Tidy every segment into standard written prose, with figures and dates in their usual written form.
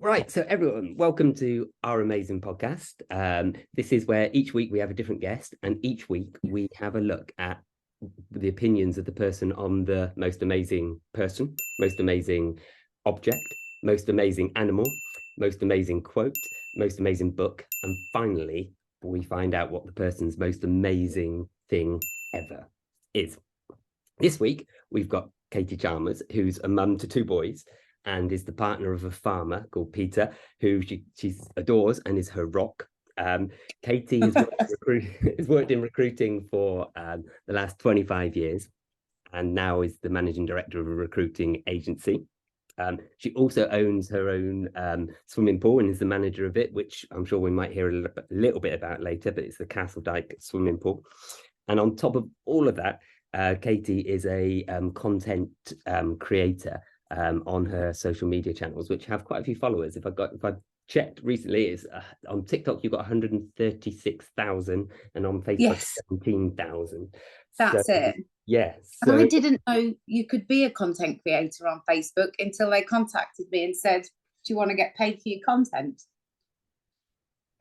Right, so everyone, welcome to our amazing podcast. This is where each week we have a different guest, and each week we have a look at the opinions of the person on the most amazing person, most amazing object, most amazing animal, most amazing quote, most amazing book, and finally, we find out what the person's most amazing thing ever is. This week, we've got Katie Chalmers, who's a mum to two boys, and is the partner of a farmer called Peter, who she adores and is her rock. Katie has worked in recruiting for the last 25 years and now is the managing director of a recruiting agency. She also owns her own swimming pool and is the manager of it, which I'm sure we might hear a little bit about later, but it's the Castledyke swimming pool. And on top of all of that, Katie is a content creator on her social media channels, which have quite a few followers. If I checked recently, it's on TikTok you've got 136,000, and on Facebook 17,000. That's it. Yes. So, and I didn't know you could be a content creator on Facebook until they contacted me and said, "Do you want to get paid for your content?"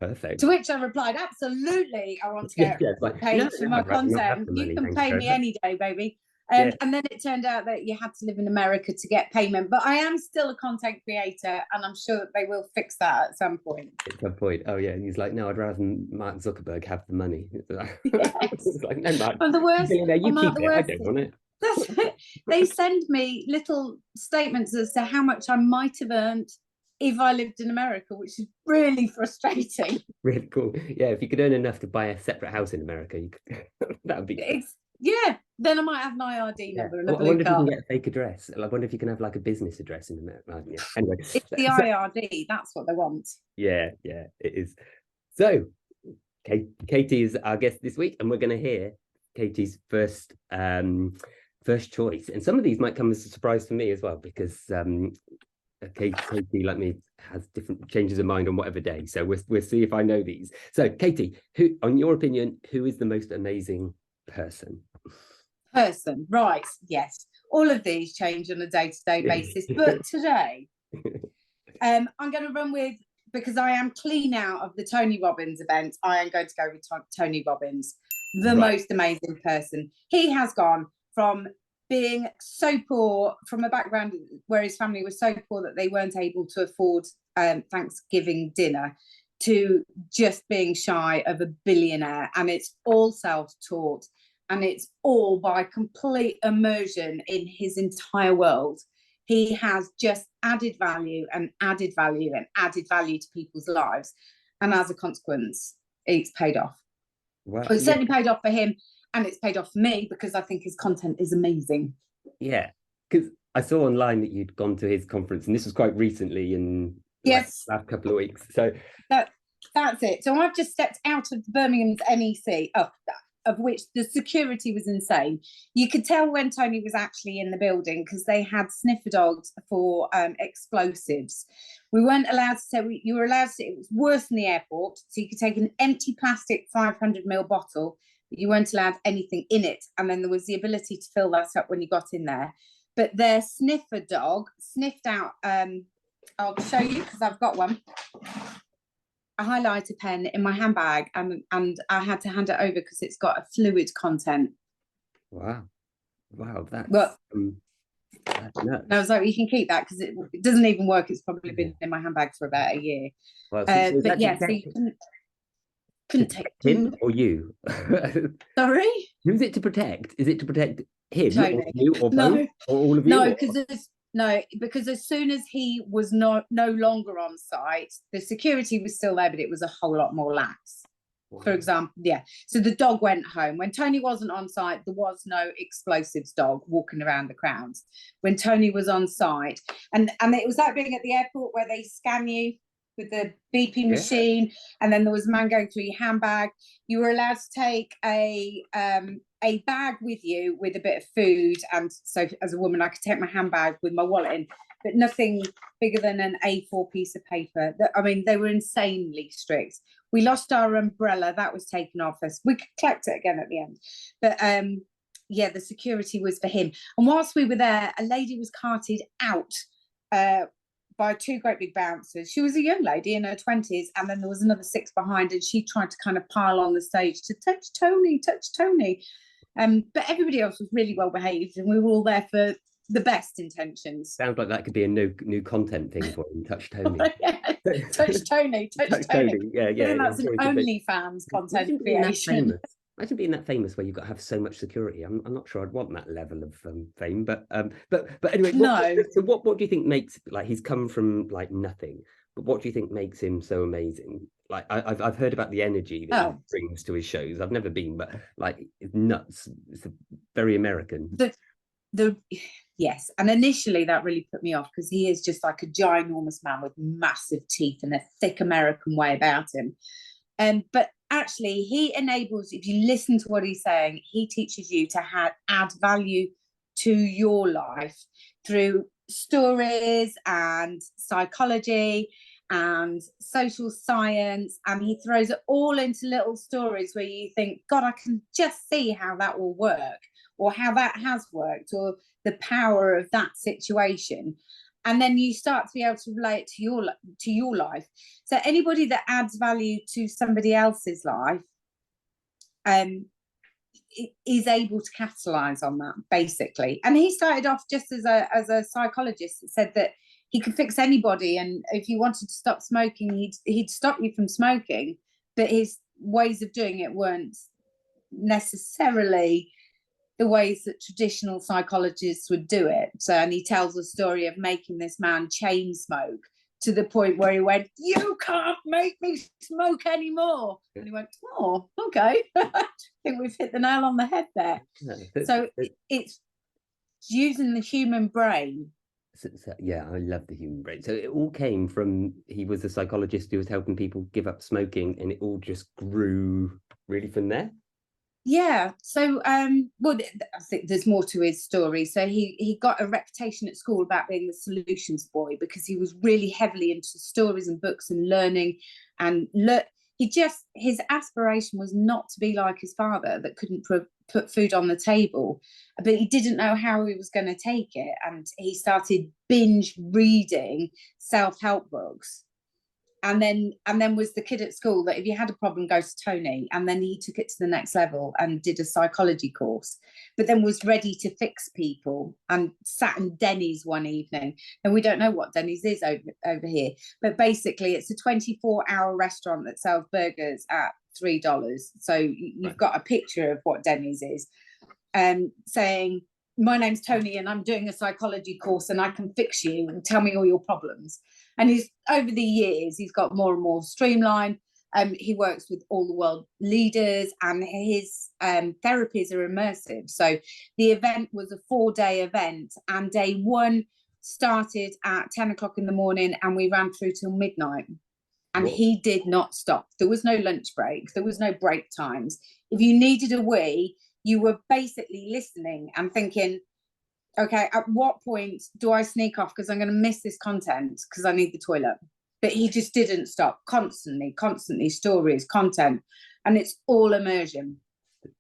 Perfect. To which I replied, "Absolutely, I want to get paid for my content. You can pay me any day, baby." And then it turned out that you had to live in America to get payment. But I am still a content creator, and I'm sure that they will fix that at some point. At some point. Oh, yeah. And he's like, "No, I'd rather Mark Zuckerberg have the money." Yes. It's like, "No, Mark, and the worst, you keep it. I don't want it." That's it. They send me little statements as to how much I might have earned if I lived in America, which is really frustrating. Really cool. Yeah, if you could earn enough to buy a separate house in America, you could, that would be... Yeah, then I might have an IRD number and a blue I wonder card. if you can get a fake address. I wonder if you can have like a business address in America. Yeah. Anyway, it's the IRD. That's what they want. Yeah, it is. So, Katie is our guest this week, and we're going to hear Katie's first choice. And some of these might come as a surprise for me as well, because Katie, like me, has different changes of mind on whatever day. So we'll see if I know these. So, Katie, who, on your opinion, who is the most amazing person? Right, yes. All of these change on a day-to-day basis, but today I'm going to run with, because I am clean out of the Tony Robbins event, I am going to go with Tony Robbins, the most amazing person. He has gone from being so poor, from a background where his family was so poor that they weren't able to afford Thanksgiving dinner, to just being shy of a billionaire. And it's all self-taught, and it's all by complete immersion in his entire world. He has just added value and added value and added value to people's lives. And as a consequence, it's paid off. Wow. Well, it's certainly paid off for him, and it's paid off for me, because I think his content is amazing. Yeah, because I saw online that you'd gone to his conference, and this was quite recently in last couple of weeks. So that's it. So I've just stepped out of Birmingham's NEC, of which the security was insane. You could tell when Tony was actually in the building, because they had sniffer dogs for explosives. We weren't allowed to say, you were allowed to, it was worse than the airport. So you could take an empty plastic 500ml bottle, but you weren't allowed anything in it. And then there was the ability to fill that up when you got in there. But their sniffer dog sniffed out, I'll show you because I've got one, a highlighter pen in my handbag, and I had to hand it over because it's got a fluid content. Wow, that's nuts. I was like, you can keep that because it doesn't even work. It's probably been in my handbag for about a year. Well, but yeah, so you couldn't take him or you. Sorry, who's it to protect? Is it to protect him, Tony, or you, or both, or all of you? No, because as soon as he was no longer on site, the security was still there, but it was a whole lot more lax. Wow. For example, so the dog went home. When Tony wasn't on site, there was no explosives dog walking around the crowds. When Tony was on site, and it was like being at the airport where they scan you with the beeping machine, and then there was a man going through your handbag. You were allowed to take a bag with you with a bit of food, and so as a woman I could take my handbag with my wallet in, but nothing bigger than an A4 piece of paper. I mean, they were insanely strict. We lost our umbrella, that was taken off us. We could collect it again at the end, but the security was for him. And whilst we were there, a lady was carted out by two great big bouncers. She was a young lady in her 20s, and then there was another 6 behind, and she tried to kind of pile on the stage to touch Tony. But everybody else was really well behaved, and we were all there for the best intentions. Sounds like that could be a new content thing for him. Touch Tony. Yeah. Touch Tony. Yeah. And that's an OnlyFans content creation. Imagine being that famous where you've got to have so much security. I'm not sure I'd want that level of fame, but anyway, what do you think makes, like, he's come from like nothing, but what do you think makes him so amazing? Like I've heard about the energy that he brings to his shows. I've never been, but like it's nuts. It's very American. Yes, and initially that really put me off because he is just like a ginormous man with massive teeth and a thick American way about him. But actually, he enables, if you listen to what he's saying, he teaches you to add value to your life through stories and psychology and social science, and he throws it all into little stories where you think, God, I can just see how that will work, or how that has worked, or the power of that situation. And then you start to be able to relate to your life. So anybody that adds value to somebody else's life is able to capitalize on that, basically. And he started off just as a psychologist that said that he could fix anybody, and if you wanted to stop smoking, he'd stop you from smoking, but his ways of doing it weren't necessarily the ways that traditional psychologists would do it. So, and he tells the story of making this man chain smoke to the point where he went, "You can't make me smoke anymore." And he went, "Oh, okay." I think we've hit the nail on the head there. So it's using the human brain. Yeah, I love the human brain. So it all came from, he was a psychologist who was helping people give up smoking, and it all just grew really from there. Yeah, so well, I think there's more to his story. So he got a reputation at school about being the solutions boy because he was really heavily into stories and books and learning, and his aspiration was not to be like his father that couldn't put food on the table, but he didn't know how he was going to take it, and he started binge reading self-help books. And then was the kid at school that if you had a problem, go to Tony. And then he took it to the next level and did a psychology course, but then was ready to fix people and sat in Denny's one evening. And we don't know what Denny's is over here, but basically it's a 24-hour restaurant that sells burgers at $3. So you've got a picture of what Denny's is, saying, "My name's Tony and I'm doing a psychology course and I can fix you and tell me all your problems." And he's, over the years, he's got more and more streamlined. He works with all the world leaders, and his therapies are immersive. So the event was a 4-day event, and day one started at 10 o'clock in the morning and we ran through till midnight. And he did not stop. There was no lunch break. There was no break times. If you needed a wee, you were basically listening and thinking, okay, at what point do I sneak off because I'm going to miss this content because I need the toilet? But he just didn't stop. Constantly stories, content, and it's all immersion.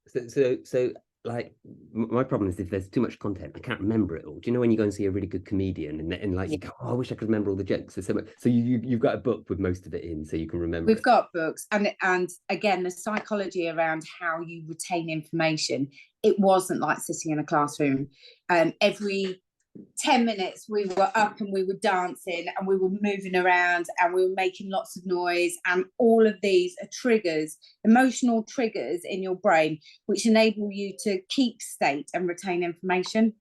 So like, my problem is if there's too much content, I can't remember it all. Do you know when you go and see a really good comedian and like you go, "Oh, I wish I could remember all the jokes." There's so much. So you've got a book with most of it in, so you can remember. We've got books, and again, the psychology around how you retain information. It wasn't like sitting in a classroom. Every 10 minutes we were up and we were dancing and we were moving around and we were making lots of noise, and all of these are triggers, emotional triggers in your brain, which enable you to keep state and retain information,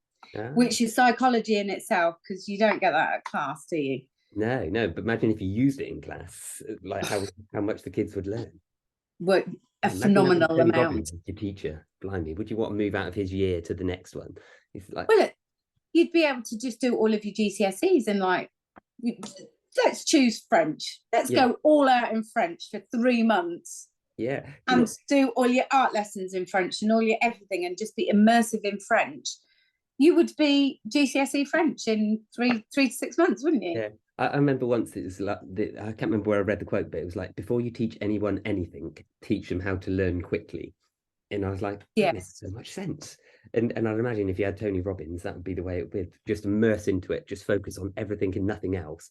which is psychology in itself, because you don't get that at class, do you? No, but imagine if you used it in class, like how much the kids would learn. What a phenomenal amount. Your teacher, blimey, would you want to move out of his year to the next one? It's like, well, you'd be able to just do all of your GCSEs and like, let's choose French. Let's go all out in French for 3 months. Yeah. And do all your art lessons in French and all your everything and just be immersive in French. You would be GCSE French in 3 to 6 months, wouldn't you? Yeah. I remember once, it was like, I can't remember where I read the quote, but it was like, before you teach anyone anything, teach them how to learn quickly. And I was like, that makes so much sense. And I'd imagine if you had Tony Robbins, that would be the way it would be. Just immerse into it, just focus on everything and nothing else.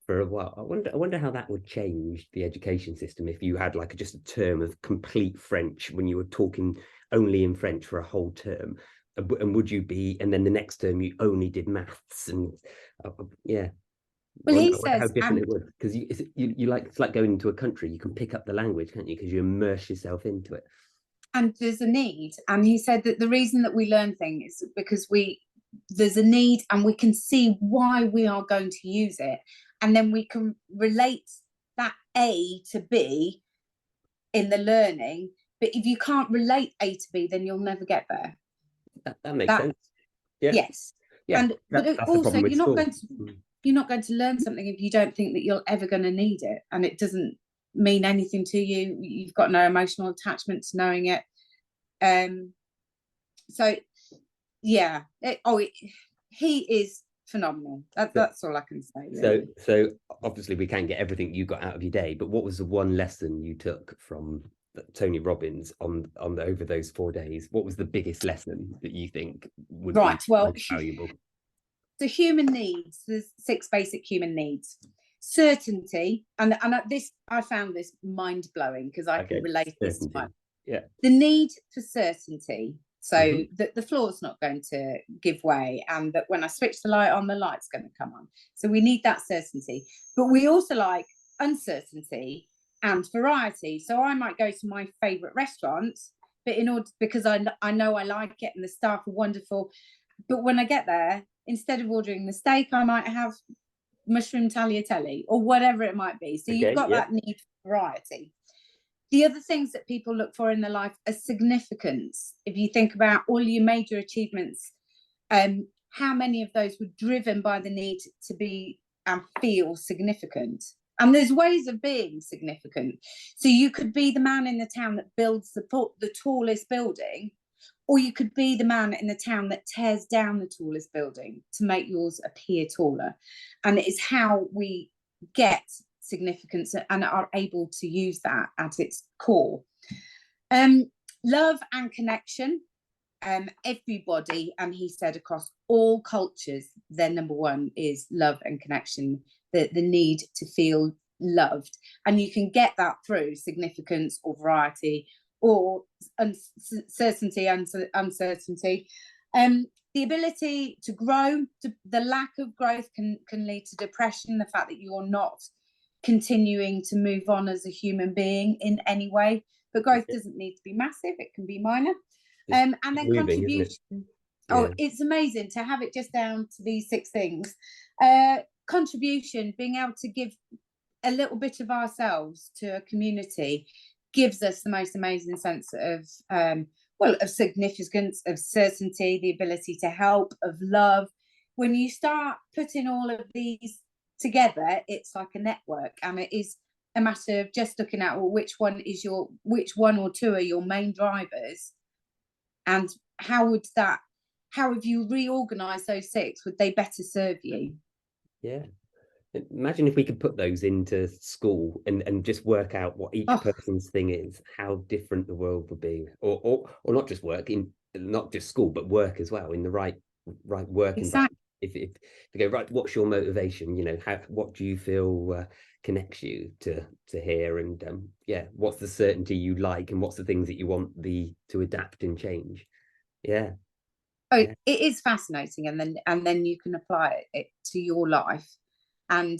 for a while. I wonder how that would change the education system if you had like just a term of complete French when you were talking only in French for a whole term. And would you be, and then the next term you only did maths and yeah. Well, he I wonder how says, different it would, because you like, it's like going into a country, you can pick up the language, can't you? Because you immerse yourself into it. and there's a need. And he said that the reason that we learn things is because there's a need and we can see why we are going to use it. And then we can relate that A to B in the learning. But if you can't relate A to B, then you'll never get there. That makes sense. Yeah. Yes. Yeah. And but also you're not going to learn something if you don't think that you're ever going to need it, and it doesn't mean anything to you. You've got no emotional attachment to knowing it. So yeah, he is phenomenal. That's all I can say. Really. So obviously we can't get everything you got out of your day, but what was the one lesson you took from Tony Robbins on over those 4 days? What was the biggest lesson that you think would be most valuable? The human needs, there's 6 basic human needs. Certainty, and this, I found this mind-blowing because I can relate this to my, the need for certainty, so that the floor's not going to give way, and that when I switch the light on, the light's going to come on. So we need that certainty, but we also like uncertainty and variety. So I might go to my favorite restaurant, but because I know I like it and the staff are wonderful, but when I get there, instead of ordering the steak, I might have mushroom tagliatelle or whatever it might be. So you've got that need for variety. The other things that people look for in their life are significance. If you think about all your major achievements, how many of those were driven by the need to be and feel significant? And there's ways of being significant. So you could be the man in the town that builds the tallest building, or you could be the man in the town that tears down the tallest building to make yours appear taller. And it is how we get significance and are able to use that at its core. Love and connection. Everybody, and he said across all cultures, their number one is love and connection, the need to feel loved. And you can get that through significance or variety or uncertainty. The ability to grow, the lack of growth can lead to depression, the fact that you're not continuing to move on as a human being in any way. But growth doesn't need to be massive, it can be minor. And then moving, contribution. It's amazing to have it just down to these 6 things. Contribution, being able to give a little bit of ourselves to a community, gives us the most amazing sense of of significance, of certainty, the ability to help, of love. When you start putting all of these together, it's like a network, and it is a matter of just looking at which one or 2 are your main drivers, and how have you reorganized those 6? Would they better serve you? Yeah. Imagine if we could put those into school and just work out what each person's thing is, how different the world would be, or not just work in, not just school, but work as well, in the right work environment. If you go, right, what's your motivation? What do you feel connects you to here? And what's the certainty you like, and what's the things that you want to adapt and change? It is fascinating, and then you can apply it to your life. And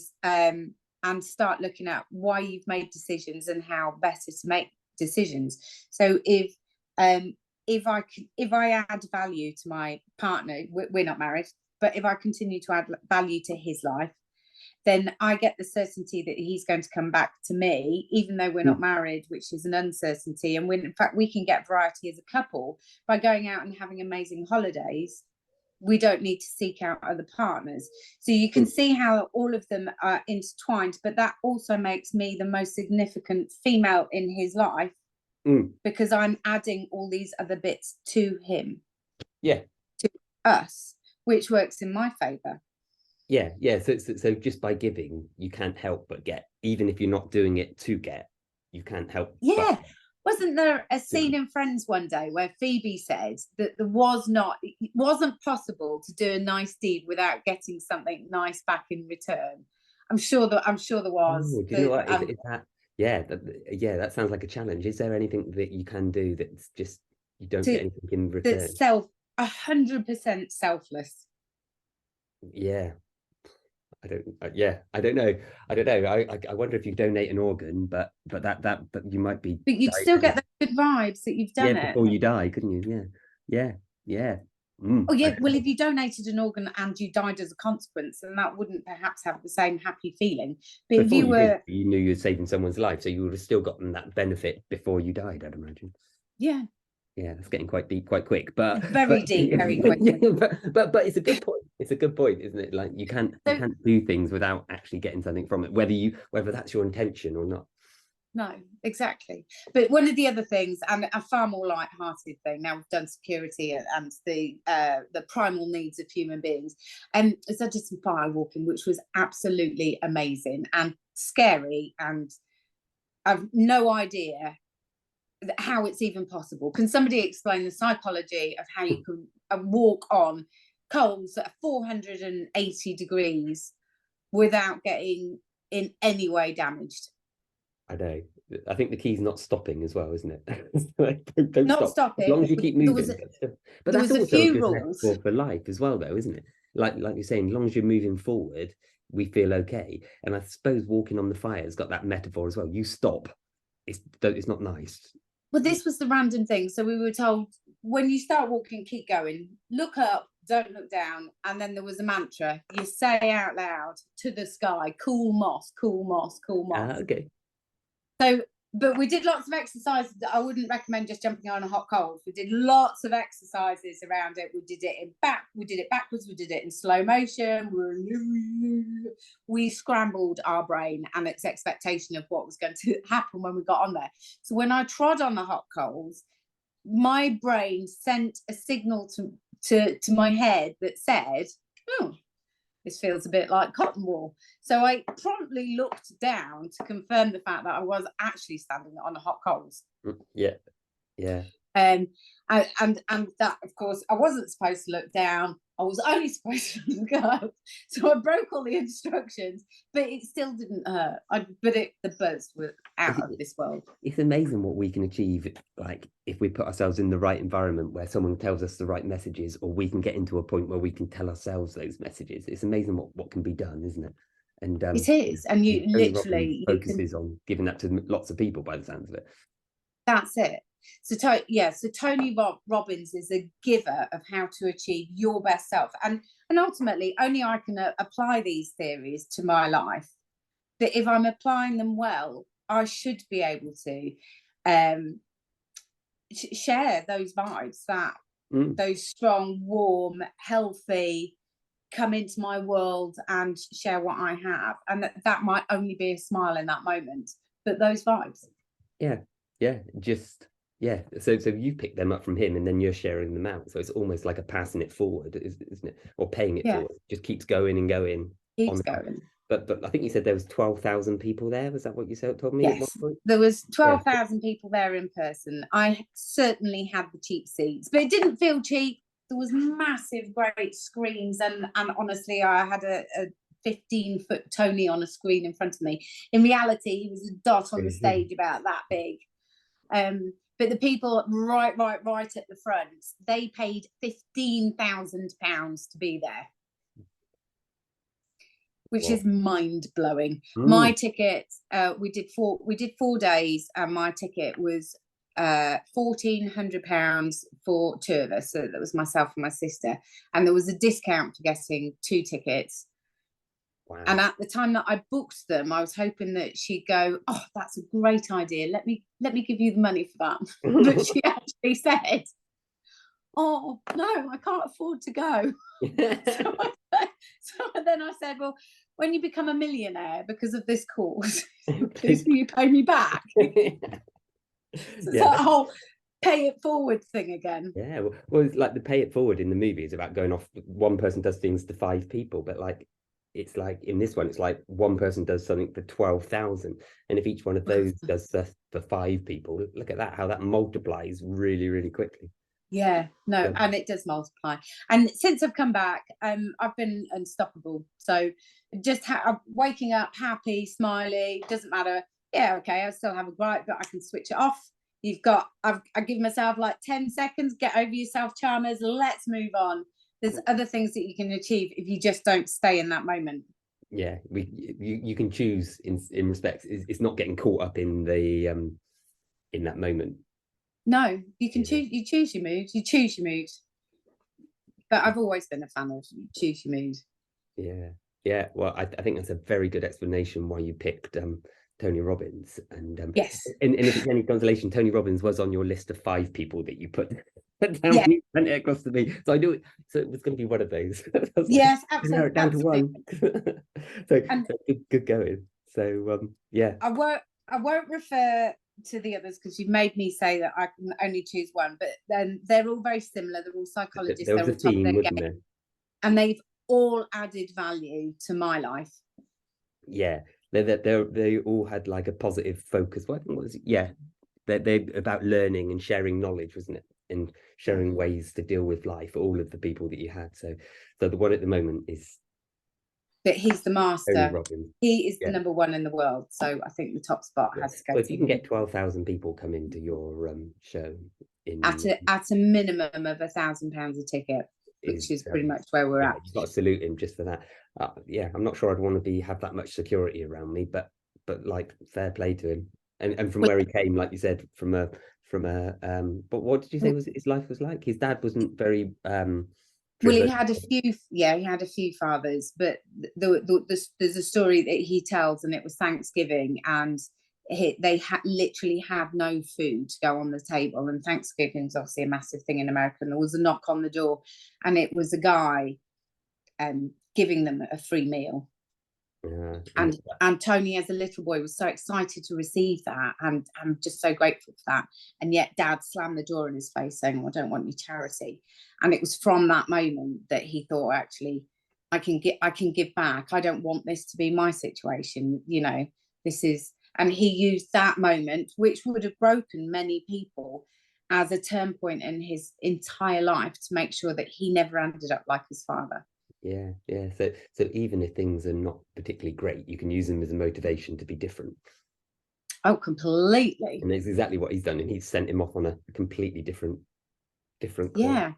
start looking at why you've made decisions and how better to make decisions. So if I add value to my partner, we're not married, but if I continue to add value to his life, then I get the certainty that he's going to come back to me, even though we're not married, which is an uncertainty. And in fact, we can get variety as a couple by going out and having amazing holidays. We don't need to seek out other partners. So you can see how all of them are intertwined, but that also makes me the most significant female in his life, because I'm adding all these other bits to him, to us, which works in my favor. So just by giving, you can't help but get, even if you're not doing it to get, you can't help but. Wasn't there a scene in Friends one day where Phoebe said that it wasn't possible to do a nice deed without getting something nice back in return? I'm sure there was. Oh, do you know what? Is that, yeah, that sounds like a challenge. Is there anything that you can do that's just you don't get anything in return? That's 100% selfless. Yeah. I don't know. I wonder if you donate an organ, but you might be. But you'd still get the good vibes that you've done it before you die, couldn't you? Yeah. Oh yeah. Well, if you donated an organ and you died as a consequence, then that wouldn't perhaps have the same happy feeling. But if you were, you knew you were saving someone's life, so you would have still gotten that benefit before you died, I'd imagine. Yeah. Yeah, that's getting quite deep, quite quick, but very deep, very quick. Yeah, but it's a good point. It's a good point, isn't it? Like you can't do things without actually getting something from it, whether that's your intention or not. No, exactly. But one of the other things, and a far more light-hearted thing, now we've done security and the primal needs of human beings, and so I did some fire walking, which was absolutely amazing and scary, and I've no idea how it's even possible. Can somebody explain the psychology of how you can walk on coals at 480 degrees without getting in any way damaged? I know. I think the key is not stopping as well, isn't it? don't not stop. stopping. As long as you keep moving. But that's also a few rules for life as well, though, isn't it? Like you're saying, as long as you're moving forward, we feel okay. And I suppose walking on the fire has got that metaphor as well. You stop. It's not nice. Well, this was the random thing. So we were told, when you start walking, keep going, look up, don't look down. And then there was a mantra you say out loud to the sky: cool moss, cool moss, cool moss. Okay. So, but we did lots of exercises that I wouldn't recommend just jumping on a hot coals. We did lots of exercises around it. We did it backwards, we did it in slow motion. We scrambled our brain and its expectation of what was going to happen when we got on there. So when I trod on the hot coals, my brain sent a signal to my head that said, oh, this feels a bit like cotton wool. So I promptly looked down to confirm the fact that I was actually standing on a hot coals. Yeah. And that, of course, I wasn't supposed to look down. I was only supposed to look up. So I broke all the instructions, but it still didn't hurt. The birds were out of this world. It's amazing what we can achieve, like if we put ourselves in the right environment where someone tells us the right messages, or we can get into a point where we can tell ourselves those messages. It's amazing what can be done, isn't it? And it is, and you literally focuses on giving that to lots of people by the sounds of it. That's it. So Tony Robbins is a giver of how to achieve your best self, and ultimately only I can apply these theories to my life. That if I'm applying them well, I should be able to share those vibes, those strong, warm, healthy, come into my world and share what I have, and that might only be a smile in that moment, but those vibes. So you pick them up from him and then you're sharing them out, so it's almost like a passing it forward, isn't it? Or paying it forward. Just keeps going and going. But I think you said there was 12,000 people there. Was that what you told me? Yes, there was 12,000 people there in person. I certainly had the cheap seats, but it didn't feel cheap. There was massive, great screens, and honestly, I had a 15-foot Tony on a screen in front of me. In reality, he was a dot on the stage about that big. But the people right at the front, they paid £15,000 to be there, which is mind-blowing. My ticket, we did 4 days, and my ticket was £1,400 for 2 of us. So that was myself and my sister, and there was a discount for getting 2 tickets. Wow. And at the time that I booked them, I was hoping that she'd go, "Oh, that's a great idea. Let me give you the money for that." But she actually said, "Oh no, I can't afford to go." So then I said, "Well, when you become a millionaire because of this course, please will you pay me back?" So that whole pay it forward thing again. Yeah, well, it's like the pay it forward in the movie is about going off. One person does things to 5 people, but like it's like in this one, it's like one person does something for 12,000, and if each one of those does for 5 people, look at that, how that multiplies really, really quickly. Yeah, no, and it does multiply. And since I've come back, I've been unstoppable. So just waking up happy, smiley, doesn't matter. Yeah, okay, I still have a gripe, but I can switch it off. I give myself like 10 seconds, get over yourself, Chalmers, let's move on. There's other things that you can achieve if you just don't stay in that moment. Yeah, you can choose in respects. It's not getting caught up in the in that moment. No, you can choose. You choose your mood. You choose your mood. But I've always been a fan of choose your mood. Yeah. Well, I think that's a very good explanation why you picked Tony Robbins. And yes, and if it's any consolation, Tony Robbins was on your list of 5 people that you put down yeah. when you sent it across to me. So I knew it. So it was going to be one of those. Yes, like, absolutely. narrow it down absolutely. to one. so good going. So yeah. I won't refer to the others because you've made me say that I can only choose one. But then they're all very similar. They're all psychologists. There was they're a all top theme, of their wasn't game, there? and they've all added value to my life. Yeah, they all had like a positive focus. What was it? Yeah, they're about learning and sharing knowledge, wasn't it? And sharing ways to deal with life. All of the people that you had. So the one at the moment is. But he's the master. He is the number 1 in the world. So I think the top spot has to go. Well, if you can get 12,000 people come into your show at a minimum of £1,000 a ticket, which is pretty much where we're at. You've got to salute him just for that. Yeah, I'm not sure I'd want to have that much security around me, but like fair play to him. And from where he came, like you said, from a but what did you say was his life was like? His dad wasn't very well, he had a few fathers, but there's a story that he tells, and it was Thanksgiving, and they literally had no food to go on the table, and Thanksgiving is obviously a massive thing in America, and there was a knock on the door, and it was a guy giving them a free meal. And Tony, as a little boy, was so excited to receive that, and I'm just so grateful for that. And yet Dad slammed the door in his face saying, "I don't want any charity." And it was from that moment that he thought, actually, I can give back. I don't want this to be my situation, this is. And he used that moment, which would have broken many people, as a turn point in his entire life to make sure that he never ended up like his father. Yeah. So even if things are not particularly great, you can use them as a motivation to be different. Oh, completely. And that's exactly what he's done, and he's sent him off on a completely different course. Yeah.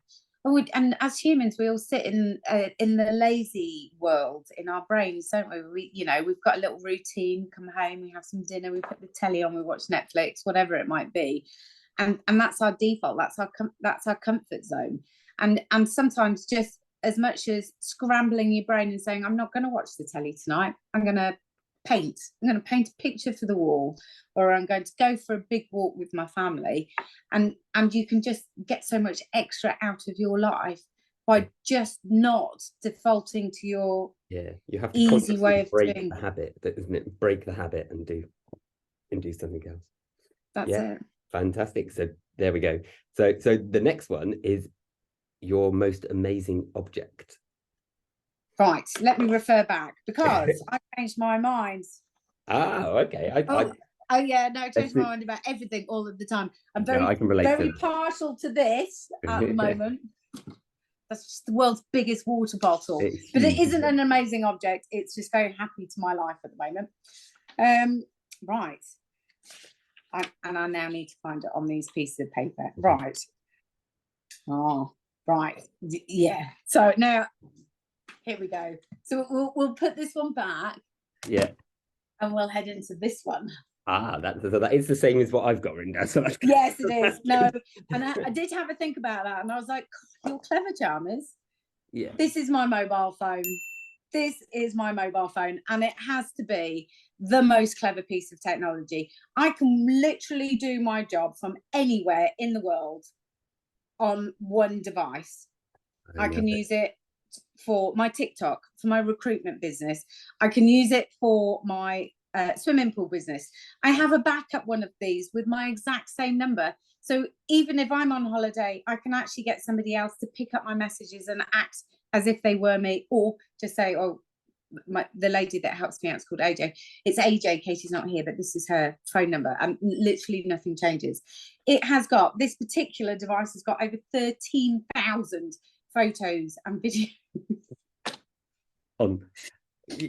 Oh, and as humans, we all sit in the lazy world in our brains, don't we? We've got a little routine. Come home, we have some dinner, we put the telly on, we watch Netflix, whatever it might be, and that's our default. That's our comfort zone. And sometimes, just as much as scrambling your brain and saying, "I'm not going to watch the telly tonight. I'm going to paint. I'm going to paint a picture for the wall, or I'm going to go for a big walk with my family," and you can just get so much extra out of your life by just not defaulting to your you have to easy way of break doing the habit, isn't it? Break the habit and do something else. That's it. Fantastic. So there we go. So the next one is your most amazing object. Right, let me refer back because I changed my mind. Okay. I change my mind about everything all of the time. I'm very partial to this at the moment. That's just the world's biggest water bottle. But it isn't an amazing object. It's just very happy to my life at the moment. Right. And I now need to find it on these pieces of paper. Right. Oh, right. Yeah. So now, here we go. So we'll put this one back. Yeah. And we'll head into this one. That is the same as what I've got written down. So yes, it is. No, and I did have a think about that, and I was like, "You're clever, Chalmers." Yeah. This is my mobile phone. This is my mobile phone, and it has to be the most clever piece of technology. I can literally do my job from anywhere in the world on one device. I can use it for my TikTok, for my recruitment business. I can use it for my swimming pool business. I have a backup one of these with my exact same number. So even if I'm on holiday, I can actually get somebody else to pick up my messages and act as if they were me, or just say, "Oh, the lady that helps me out is called AJ. It's AJ, Katie's not here, but this is her phone number." And literally nothing changes. This particular device has got over 13,000 photos and videos.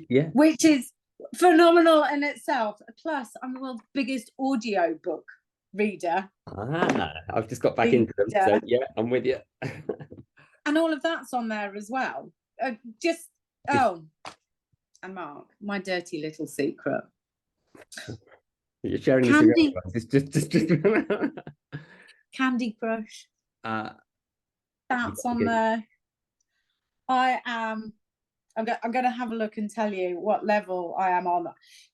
Yeah. Which is phenomenal in itself. Plus, I'm the world's biggest audio book reader. I've just got back into them, so yeah, I'm with you. And all of that's on there as well. And Mark, my dirty little secret. You're sharing Candy, this. It's just Candy Crush. That's on okay. there. I'm going to have a look and tell you what level I am on.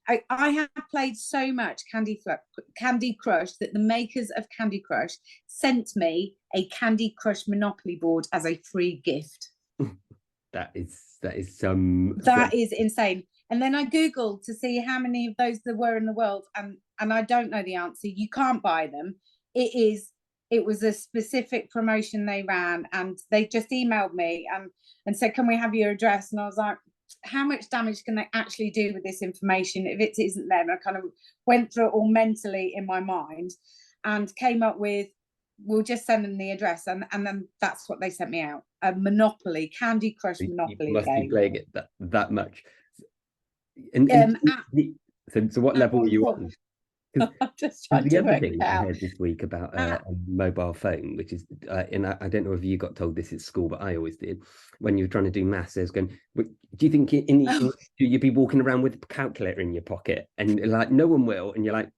I have played so much Candy Crush that the makers of Candy Crush sent me a Candy Crush Monopoly board as a free gift. That is insane. And then I Googled to see how many of those there were in the world, and I don't know the answer. You can't buy them. It was a specific promotion they ran, and they just emailed me and said, can we have your address? And I was like, how much damage can they actually do with this information if it isn't them? I kind of went through it all mentally in my mind and came up with, we'll just send them the address. And then that's what they sent me out. A Monopoly, Candy Crush Monopoly you must game. be playing it that much. So what level are you on? I'm just trying the to other work thing it I out. heard this week about a mobile phone, which is, and I don't know if you got told this at school, but I always did. When you were trying to do maths, there's going, do you think you'd be walking around with a calculator in your pocket? And like, no one will. And you're like,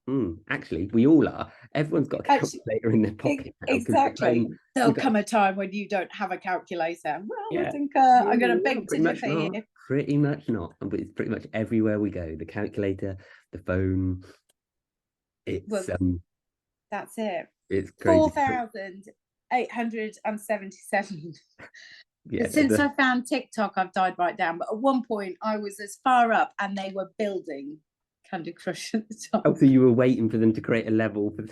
actually, we all are. Everyone's got a calculator in their pocket now. Exactly. There'll come a time when you don't have a calculator. Well, I think I'm going to beg to differ here. Pretty much not. But it's pretty much everywhere we go. The calculator, the phone. That's it. It's crazy. 4,877. Yeah, since I found TikTok, I've died right down. But at one point, I was as far up, and they were building Candy Crush at the time. Oh, so you were waiting for them to create a level for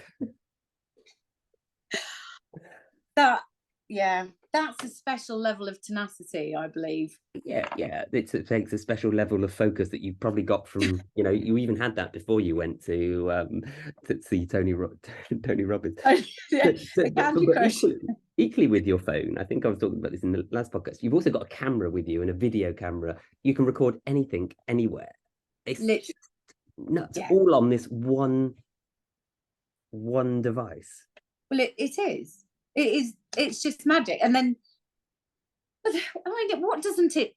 that? Yeah, that's a special level of tenacity, I believe. Yeah, it takes a special level of focus that you probably got from, you even had that before you went to see Tony Robbins. Equally with your phone, I think I was talking about this in the last podcast, you've also got a camera with you and a video camera. You can record anything, anywhere. It's literally nuts. Yeah. All on this one device. Well, it is. It's just magic. And then, I mean, what doesn't it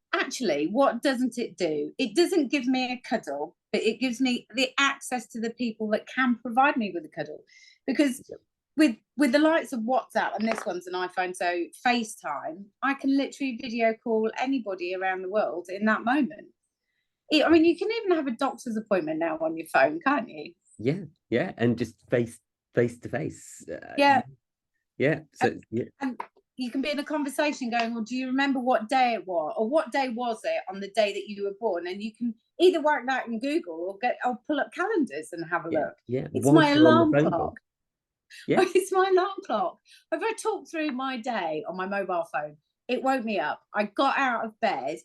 do? It doesn't give me a cuddle, but it gives me the access to the people that can provide me with a cuddle. Because with the likes of WhatsApp, and this one's an iPhone, so FaceTime, I can literally video call anybody around the world in that moment. I mean, you can even have a doctor's appointment now on your phone, can't you? Yeah, and just face to face. Yeah. So and you can be in a conversation going, well, do you remember what day it was? Or what day was it on the day that you were born? And you can either work that in Google or pull up calendars and have a look. Yeah. It's my alarm clock. Yeah. It's my alarm clock. If I talk through my day on my mobile phone, it woke me up. I got out of bed.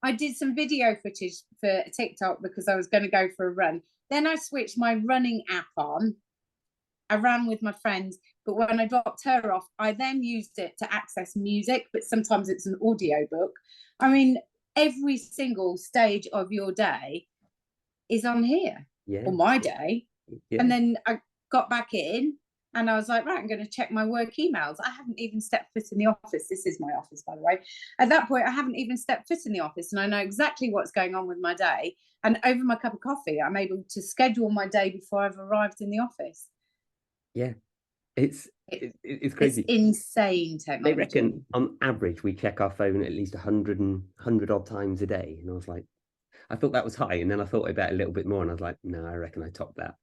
I did some video footage for TikTok because I was going to go for a run. Then I switched my running app on. I ran with my friends, but when I dropped her off, I then used it to access music, but sometimes it's an audio book. I mean, every single stage of your day is on here, or my day. Yeah. And then I got back in and I was like, right, I'm going to check my work emails. I haven't even stepped foot in the office. This is my office, by the way. At that point, I haven't even stepped foot in the office, and I know exactly what's going on with my day. And over my cup of coffee, I'm able to schedule my day before I've arrived in the office. Yeah, it's crazy. It's insane technology. They reckon on average we check our phone at least 100 odd times a day, and I was like, I thought that was high, and then I thought about it a little bit more, and I was like, no, I reckon I topped that.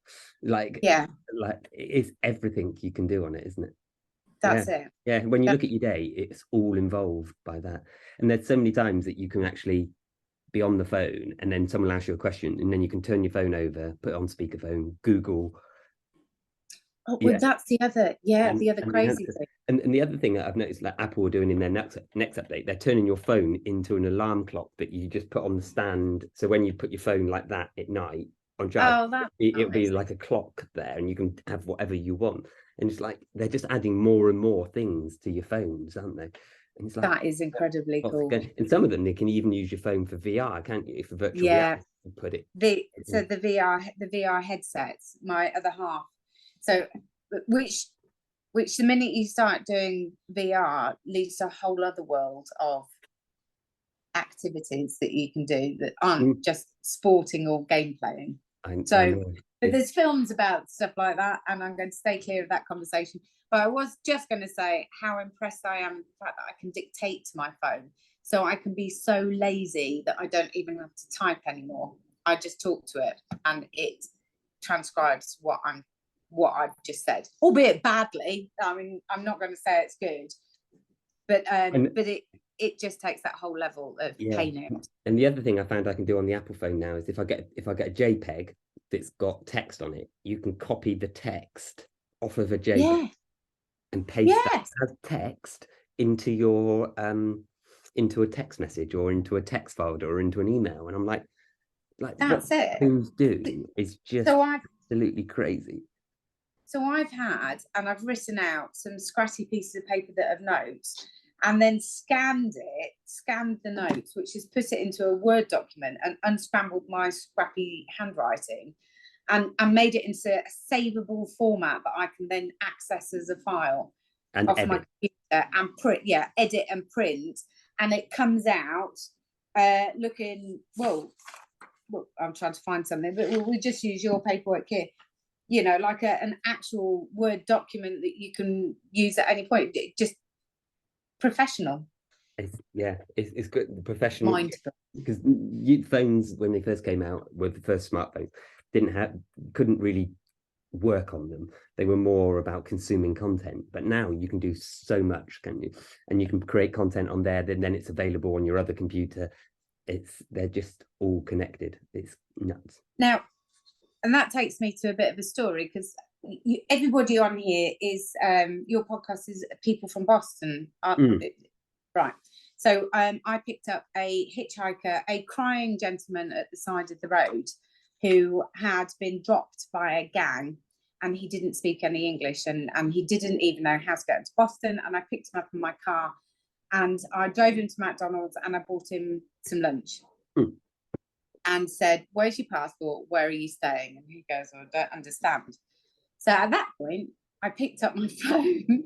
It's everything you can do on it, isn't it? That's it. Yeah, when you look at your day, it's all involved by that, and there's so many times that you can actually be on the phone, and then someone asks you a question, and then you can turn your phone over, put it on speakerphone, Google. Oh, well, that's the other crazy thing. And the other thing that I've noticed, like Apple are doing in their next update, they're turning your phone into an alarm clock that you just put on the stand. So when you put your phone like that at night on charge, it'll be like a clock there, and you can have whatever you want. And it's like they're just adding more and more things to your phones, aren't they? And it's like, that is incredibly cool. And some of them, they can even use your phone for VR, can't you? For virtual reality, put it. The VR headsets, my other half. So, which the minute you start doing VR leads to a whole other world of activities that you can do that aren't just sporting or game playing. But there's films about stuff like that, and I'm going to stay clear of that conversation. But I was just going to say how impressed I am with the fact that I can dictate to my phone. So I can be so lazy that I don't even have to type anymore. I just talk to it and it transcribes what I've just said, albeit badly. I mean, I'm not going to say it's good, but it just takes that whole level of pain out. And the other thing I found I can do on the Apple phone now is if I get a JPEG that's got text on it, you can copy the text off of a JPEG and paste that as text into your into a text message or into a text folder or into an email. And I'm like that's what it. Phones do is just absolutely crazy. So I've I've written out some scratchy pieces of paper that have notes, and then scanned the notes, which has put it into a Word document and unscrambled my scrappy handwriting and made it into a savable format that I can then access as a file and off edit. my computer and print, edit and print. And it comes out looking, well, I'm trying to find something, but we'll just use your paperwork here. You know, like an actual Word document that you can use at any point. Just professional. It's good. Professional. Mindful. Because phones, when they first came out, were the first smartphones, couldn't really work on them. They were more about consuming content. But now you can do so much, can't you? And you can create content on there, then it's available on your other computer. They're just all connected. It's nuts. Now, and that takes me to a bit of a story, because everybody on here is your podcast is people from Boston, right? So I picked up a hitchhiker, a crying gentleman at the side of the road who had been dropped by a gang, and he didn't speak any English, and he didn't even know how to get into Boston. And I picked him up in my car and I drove him to McDonald's and I bought him some lunch. And said, "Where's your passport? Where are you staying?" And he goes, "Oh, I don't understand." So at that point, I picked up my phone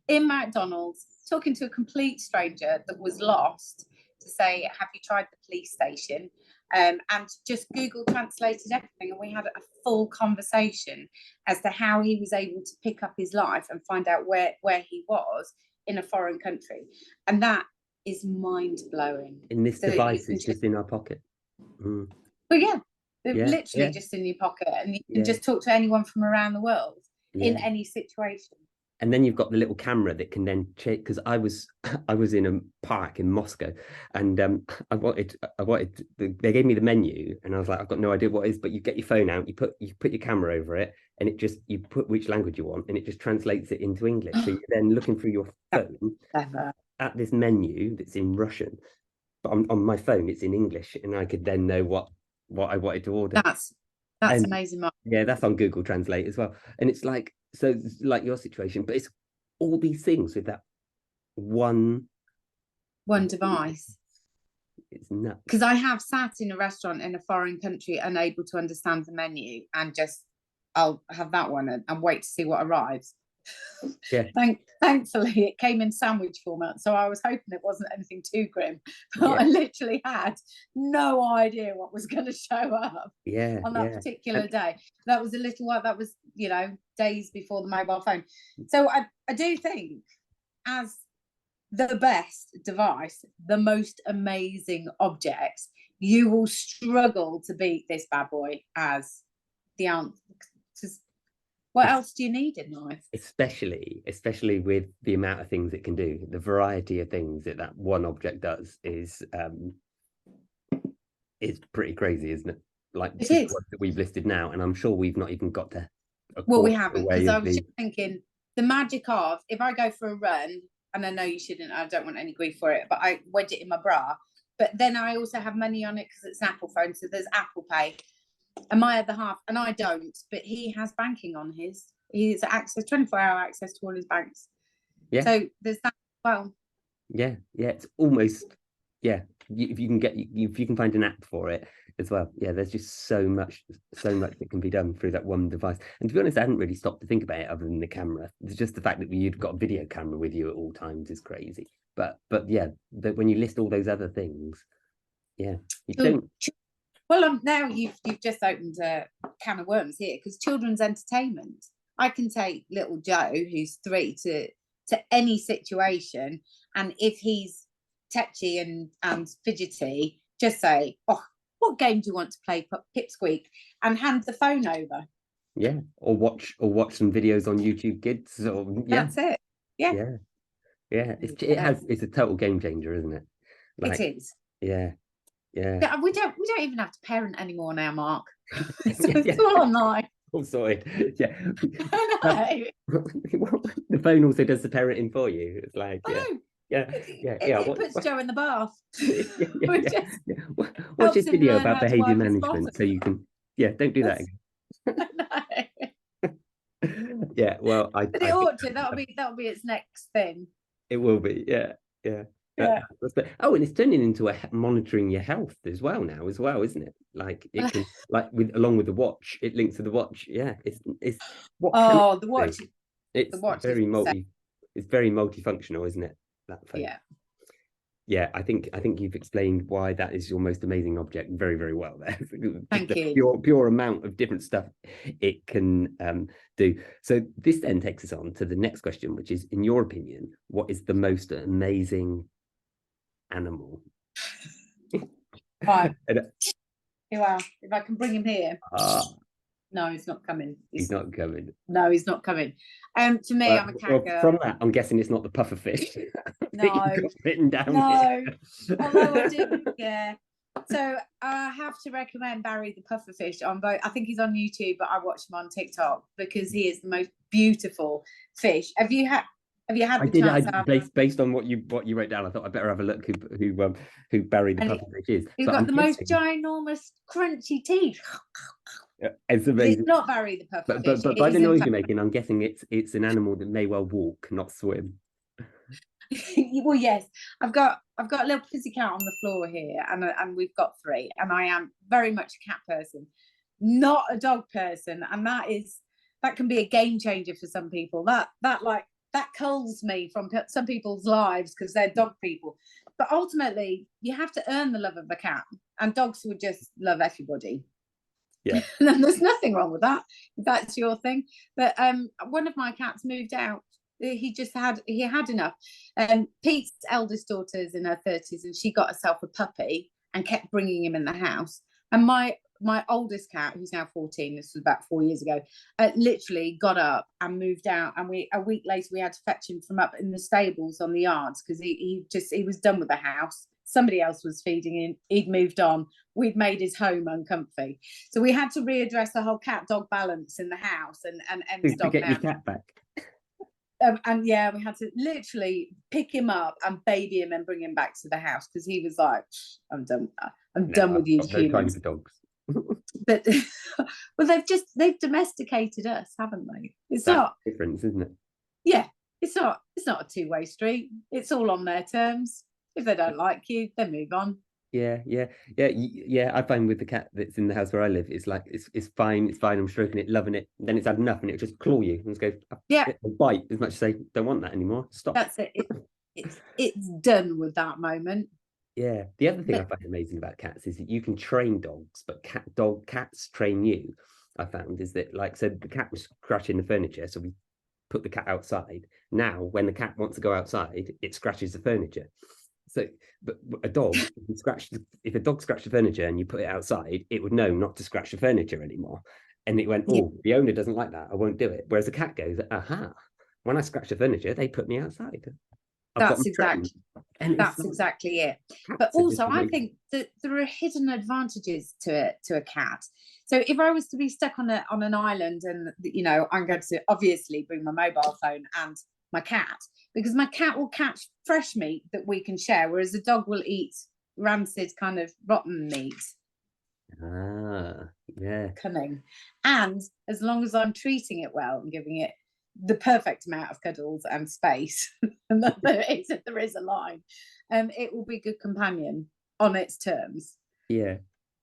in McDonald's, talking to a complete stranger that was lost, to say, "Have you tried the police station?" And just Google translated everything. And we had a full conversation as to how he was able to pick up his life and find out where he was in a foreign country. And that is mind-blowing. And this device is just in our pocket. Well, literally just in your pocket, and you can just talk to anyone from around the world in any situation. And then you've got the little camera that can then check. Because I was in a park in Moscow, and I wanted. They gave me the menu, and I was like, I've got no idea what it is. But you get your phone out, you put your camera over it, and you put which language you want, and it just translates it into English. So you're then looking through your phone at this menu that's in Russian. But on my phone, it's in English, and I could then know what I wanted to order. That's amazing, Mark. Yeah, that's on Google Translate as well. And it's like, so it's like your situation, but it's all these things with that one device. It's nuts. Because I have sat in a restaurant in a foreign country, unable to understand the menu, and just I'll have that one and wait to see what arrives. Yeah. Thankfully, it came in sandwich format, so I was hoping it wasn't anything too grim. But I literally had no idea what was going to show up on that particular day. That was a little while. That was, days before the mobile phone. So I do think, as the best device, the most amazing objects, you will struggle to beat this bad boy as the answer. What else do you need in life? Especially with the amount of things it can do, the variety of things that one object does is pretty crazy, isn't it? Like it is that we've listed now, and I'm sure we've not even got to. Well, we haven't, because I was just thinking the magic of, if I go for a run, and I know you shouldn't, I don't want any grief for it, but I wedge it in my bra. But then I also have money on it because it's an Apple phone, so there's Apple Pay. And my other half, and I don't, but he has banking on his. He's 24-hour access to all his banks. Yeah. So there's that. Well, Yeah, it's almost, if you can find an app for it as well. Yeah, there's just so much that can be done through that one device. And to be honest, I hadn't really stopped to think about it other than the camera. It's just the fact that you've got a video camera with you at all times is crazy. But yeah, when you list all those other things, yeah, you don't. Well, now you've just opened a can of worms here, because children's entertainment. I can take little Joe, who's 3, to any situation, and if he's tetchy and fidgety, just say, "Oh, what game do you want to play, Pipsqueak?" and hand the phone over. Yeah, or watch some videos on YouTube Kids. Or That's it. Yeah. It's a total game changer, isn't it? Like, it is. Yeah. We don't even have to parent anymore now, Mark. It's all online. Oh, sorry. Yeah. I know. The phone also does the parenting for you. It's like, It puts Joe in the bath. Watch this video about behaviour management, so you can. Yeah, don't do that again. Yeah, well, but it ought to. That'll be its next thing. It will be. Yeah. Oh, and it's turning into monitoring your health as well now, isn't it? Like it can, along with the watch, it links to the watch. Yeah, it's what. Oh, the watch. It's very multifunctional, isn't it? That phone. Yeah. I think you've explained why that is your most amazing object very, very well there. Thank you. Pure amount of different stuff it can do. So this then takes us on to the next question, which is, in your opinion, what is the most amazing animal? Right. Well, if I can bring him here. No, he's not coming. He's not coming. No, he's not coming. To me, I'm a cat girl. From that, I'm guessing it's not the pufferfish. No. Written down no. Although I do, yeah. So I have to recommend Barry the pufferfish on both. I think he's on YouTube, but I watch him on TikTok because he is the most beautiful fish. Have you had based on what you wrote down, I thought I'd better have a look who Barry the pufferfish is. He's got the most ginormous crunchy teeth. It's amazing. It's not Barry the pufferfish. But by the noise you're making, I'm guessing it's an animal that may well walk, not swim. Well, yes, I've got a little pussycat on the floor here, and we've got 3, and I am very much a cat person, not a dog person, and that can be a game changer for some people. That culls me from some people's lives because they're dog people. But ultimately, you have to earn the love of the cat, and dogs would just love everybody. Yeah. And there's nothing wrong with that if that's your thing. But one of my cats moved out. He had enough. Pete's eldest daughter's in her 30s, and she got herself a puppy and kept bringing him in the house. And my oldest cat, who's now 14, this was about 4 years ago, literally got up and moved out. And a week later, we had to fetch him from up in the stables on the yards because he was done with the house. Somebody else was feeding him. He'd moved on. We'd made his home uncomfy. So we had to readdress the whole cat-dog balance in the house and end the dog to get your cat back. And yeah, we had to literally pick him up and baby him and bring him back to the house because he was like, I'm done with you humans. For dogs. But well, they've domesticated us, haven't they? It's not difference, isn't it? Yeah, it's not a two-way street. It's all on their terms. If they don't like you, they move on. Yeah. I find with the cat that's in the house where I live, it's like it's fine. I'm stroking it, loving it. Then it's had enough, and it'll just claw you and go bite as much as they don't want that anymore. Stop. That's it. It's done with that moment. Yeah. The other thing I find amazing about cats is that you can train dogs, but cats train you. I found is that so the cat was scratching the furniture, so we put the cat outside. Now, when the cat wants to go outside, it scratches the furniture. So, but a dog, if a dog scratched the furniture and you put it outside, it would know not to scratch the furniture anymore. And it went, the owner doesn't like that, I won't do it. Whereas a cat goes, aha, when I scratch the furniture, they put me outside. That's exactly it. But also, I think that there are hidden advantages to a cat. So if I was to be stuck on an island, and I'm going to obviously bring my mobile phone and my cat, because my cat will catch fresh meat that we can share, whereas a dog will eat rancid kind of rotten meat. Yeah. Cunning. And as long as I'm treating it well and giving it the perfect amount of cuddles and space, and that there is a line, it will be a good companion on its terms. Yeah.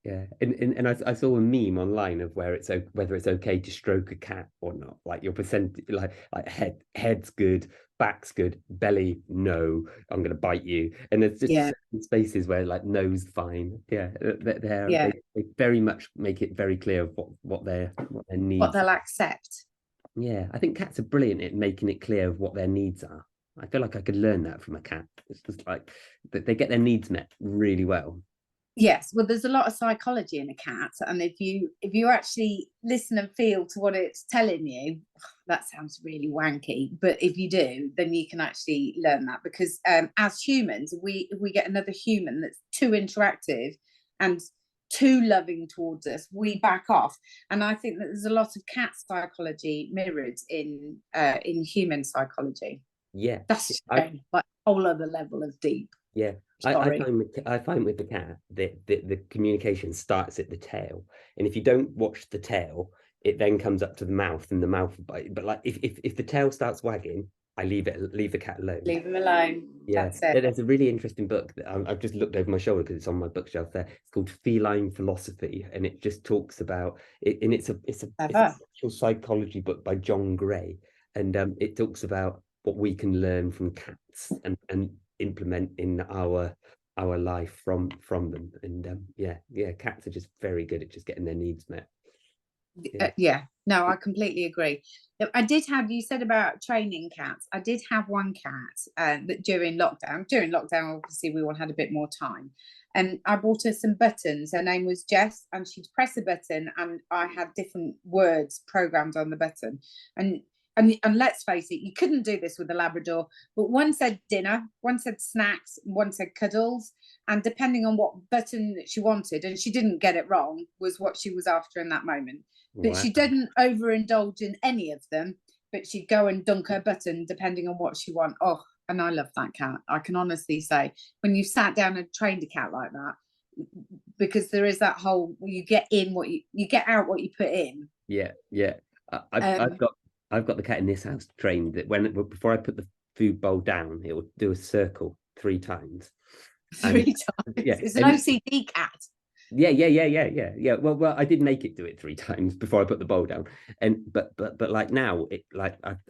Yeah, and I saw a meme online of whether it's okay to stroke a cat or not. Like your percent, like head's good, back's good, belly no, I'm gonna bite you. And there's just certain spaces where like no's fine. Yeah, they very much make it very clear of what their needs, what they'll accept. Yeah, I think cats are brilliant at making it clear of what their needs are. I feel like I could learn that from a cat. It's just like they get their needs met really well. Yes, well, there's a lot of psychology in a cat, and if you actually listen and feel to what it's telling you, that sounds really wanky, but if you do, then you can actually learn that, because as humans, if we get another human that's too interactive and too loving towards us, we back off. And I think that there's a lot of cat psychology mirrored in human psychology. Yeah, that's like a whole other level of deep. Yeah, I find with the cat that the communication starts at the tail, and if you don't watch the tail, it then comes up to the mouth, and the mouth bite. But like if the tail starts wagging, I leave the cat alone. Leave him alone. Yeah, that's it. There's a really interesting book that I've just looked over my shoulder because it's on my bookshelf there. It's called Feline Philosophy, and it just talks about it, and it's a social psychology book by John Gray, and it talks about what we can learn from cats and implement in our life from them. And cats are just very good at just getting their needs met. No, I completely agree. You said about training cats. I did have one cat that during lockdown, obviously we all had a bit more time, and I bought her some buttons. Her name was Jess, and she'd press a button and I had different words programmed on the button, and let's face it, you couldn't do this with a Labrador, but one said dinner, one said snacks, one said cuddles, and depending on what button that she wanted, and she didn't get it wrong, was what she was after in that moment. But she didn't overindulge in any of them, but she'd go and dunk her button depending on what she wanted. Oh, and I love that cat. I can honestly say, when you sat down and trained a cat like that, because there is that whole, you get in what you get out what you put in. Yeah. I've got the cat in this house trained that before I put the food bowl down, it will do a circle 3 times. 3 times. Yeah, it's an OCD cat. Yeah. Well, I did make it do it 3 times before I put the bowl down, and but like now,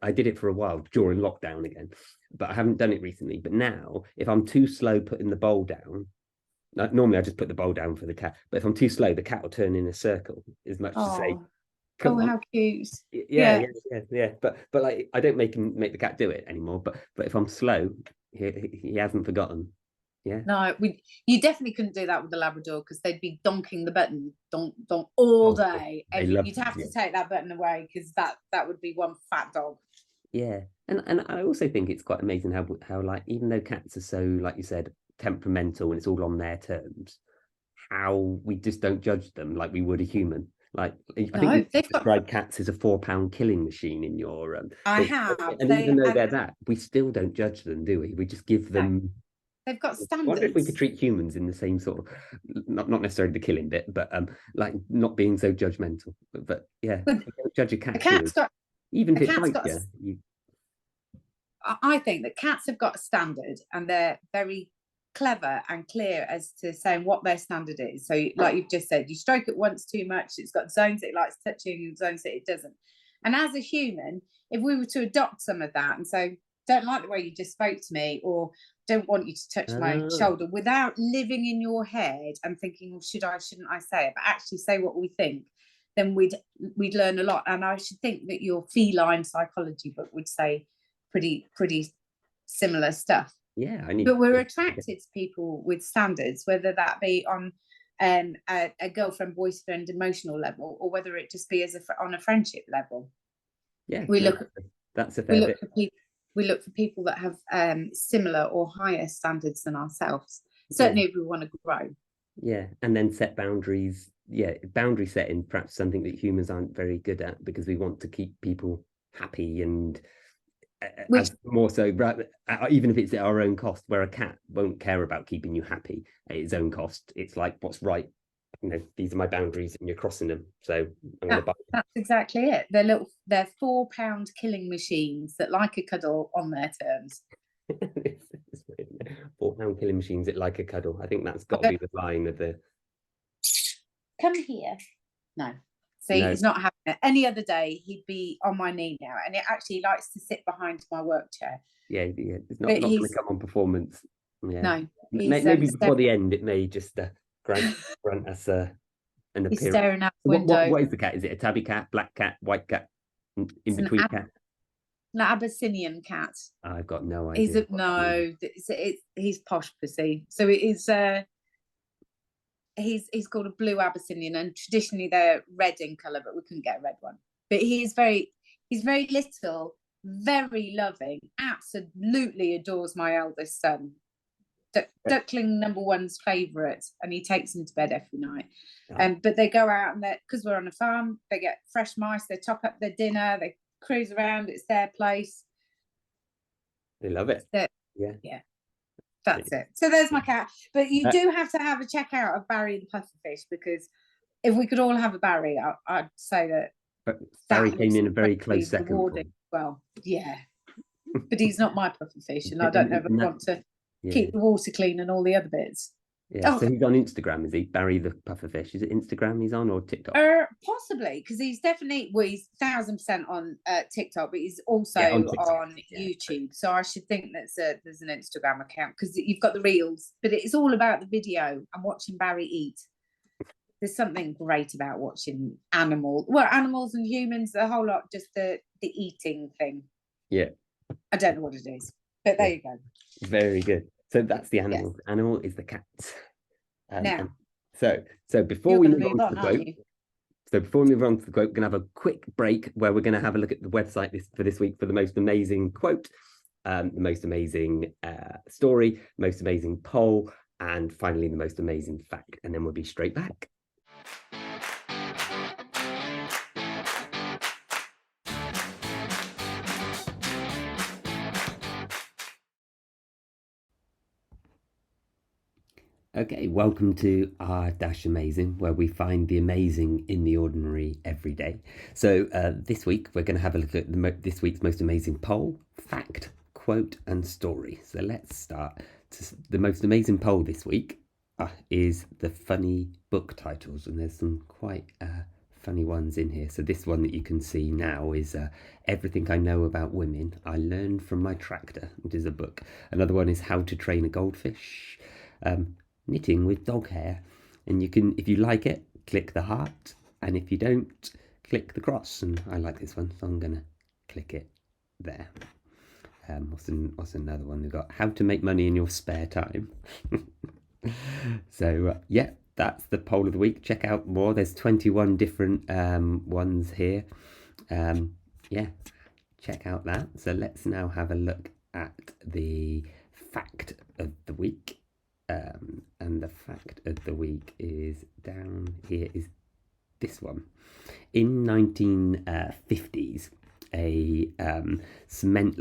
I did it for a while during lockdown again, but I haven't done it recently. But now, if I'm too slow putting the bowl down, normally I just put the bowl down for the cat, but if I'm too slow, the cat will turn in a circle, as much to say, come on. How cute. Yeah. But like, I don't make the cat do it anymore. But if I'm slow, he hasn't forgotten. Yeah. No, you definitely couldn't do that with the Labrador, because they'd be donking the button, donk all day. You'd have to take that button away, because that would be one fat dog. Yeah, and I also think it's quite amazing how like, even though cats are so, like you said, temperamental and it's all on their terms, how we just don't judge them like we would a human. Like, I think you described cats as a 4-pound killing machine in your I have, and even though they're that, we still don't judge them, do we? We just give them. They've got standards. I wonder if we could treat humans in the same sort of, not necessarily the killing bit, but like not being so judgmental. But yeah, but judge a cat. Even if it bites you. I think that cats have got a standard, and they're very clever and clear as to saying what their standard is. So, like you've just said, you stroke it once too much, it's got zones that it likes touching and zones that it doesn't. And as a human, if we were to adopt some of that and say, don't like the way you just spoke to me, or don't want you to touch my shoulder, without living in your head and thinking, well, shouldn't I say it, but actually say what we think, then we'd learn a lot. And I should think that your feline psychology book would say pretty similar stuff. Yeah, but we're attracted to people with standards, whether that be on a girlfriend boyfriend emotional level, or whether it just be on a friendship level. Yeah, that's a fair bit. We look for people that have similar or higher standards than ourselves, certainly if we want to grow. Yeah, and then set boundaries. Yeah, boundary setting, perhaps something that humans aren't very good at, because we want to keep people happy, and more so, even if it's at our own cost, where a cat won't care about keeping you happy at its own cost. It's like what's right these are my boundaries and you're crossing them, so I'm going to buy them. That's exactly it. They're £4 killing machines that like a cuddle on their terms. £4 killing machines that like a cuddle. I think that's got to be the line of the... Come here. No. See, he's not having it. Any other day, he'd be on my knee now, and he actually likes to sit behind my work chair. Yeah. It's not going to come on performance. Yeah. No. Maybe before the end, it may just grant us an appearance. He's staring out the window. What is the cat? Is it a tabby cat, black cat, white cat, in between cat? An Abyssinian cat. I've got no idea. He's posh pussy. So it is. He's called a blue Abyssinian, and traditionally they're red in colour, but we couldn't get a red one. But he's very little, very loving, absolutely adores my eldest son. Duckling #1's favourite, and he takes him to bed every night. But they go out, and because we're on a farm, they get fresh mice, they top up their dinner, they cruise around, it's their place. They love it. Yeah. That's it. So there's my cat. But you do have to have a check out of Barry the pufferfish, because if we could all have a Barry, I'd say that. But Barry came in a very close second. Well, yeah. But he's not my pufferfish, and I don't know if I want to keep the water clean and all the other bits. Yeah, so he's on Instagram, is he? Barry the pufferfish. Is it Instagram he's on, or TikTok? Possibly, because he's definitely, he's 1000% on TikTok, but he's also on YouTube. So I should think there's an Instagram account, because you've got the reels, but it's all about the video and watching Barry eat. There's something great about watching animals and humans, a whole lot, just the eating thing. Yeah. I don't know what it is, but there you go. Very good. So that's the animal. Yes. Animal is the cat. Now, so before we move on to the quote, we're going to have a quick break where we're going to have a look at the website for this week for the most amazing quote, the most amazing story, most amazing poll, and finally the most amazing fact. And then we'll be straight back. Okay, welcome to our Dash Amazing, where we find the amazing in the ordinary every day. So this week, we're going to have a look at this week's most amazing poll, fact, quote, and story. So let's start. The most amazing poll this week is the funny book titles, and there's some quite funny ones in here. So this one that you can see now is Everything I Know About Women I Learned From My Tractor, which is a book. Another one is How to Train a Goldfish. Knitting with dog hair, and you can, if you like it, click the heart, and if you don't, click the cross. And I like this one, so I'm gonna click it there. What's another one we've got? How to Make Money in Your Spare Time. So yeah, that's the poll of the week. Check out more. There's 21 different ones here. Yeah, check out that. So let's now have a look at the fact of the week. And the fact of the week is down here, is this one. In 1950s, a cement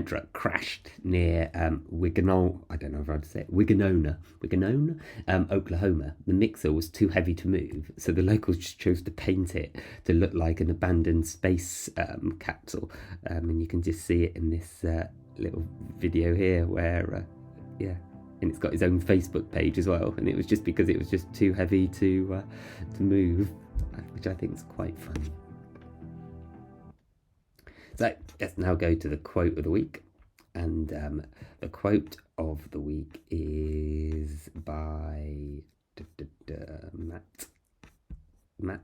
truck crashed near Wiganona, I don't know if I'd say it, Wiganona, Oklahoma. The mixer was too heavy to move, so the locals just chose to paint it to look like an abandoned space capsule. And you can just see it in this little video here where, and it's got his own Facebook page as well, and it was just because it was just too heavy to move, which I think is quite funny. So let's now go to the quote of the week, and the quote of the week is by Matt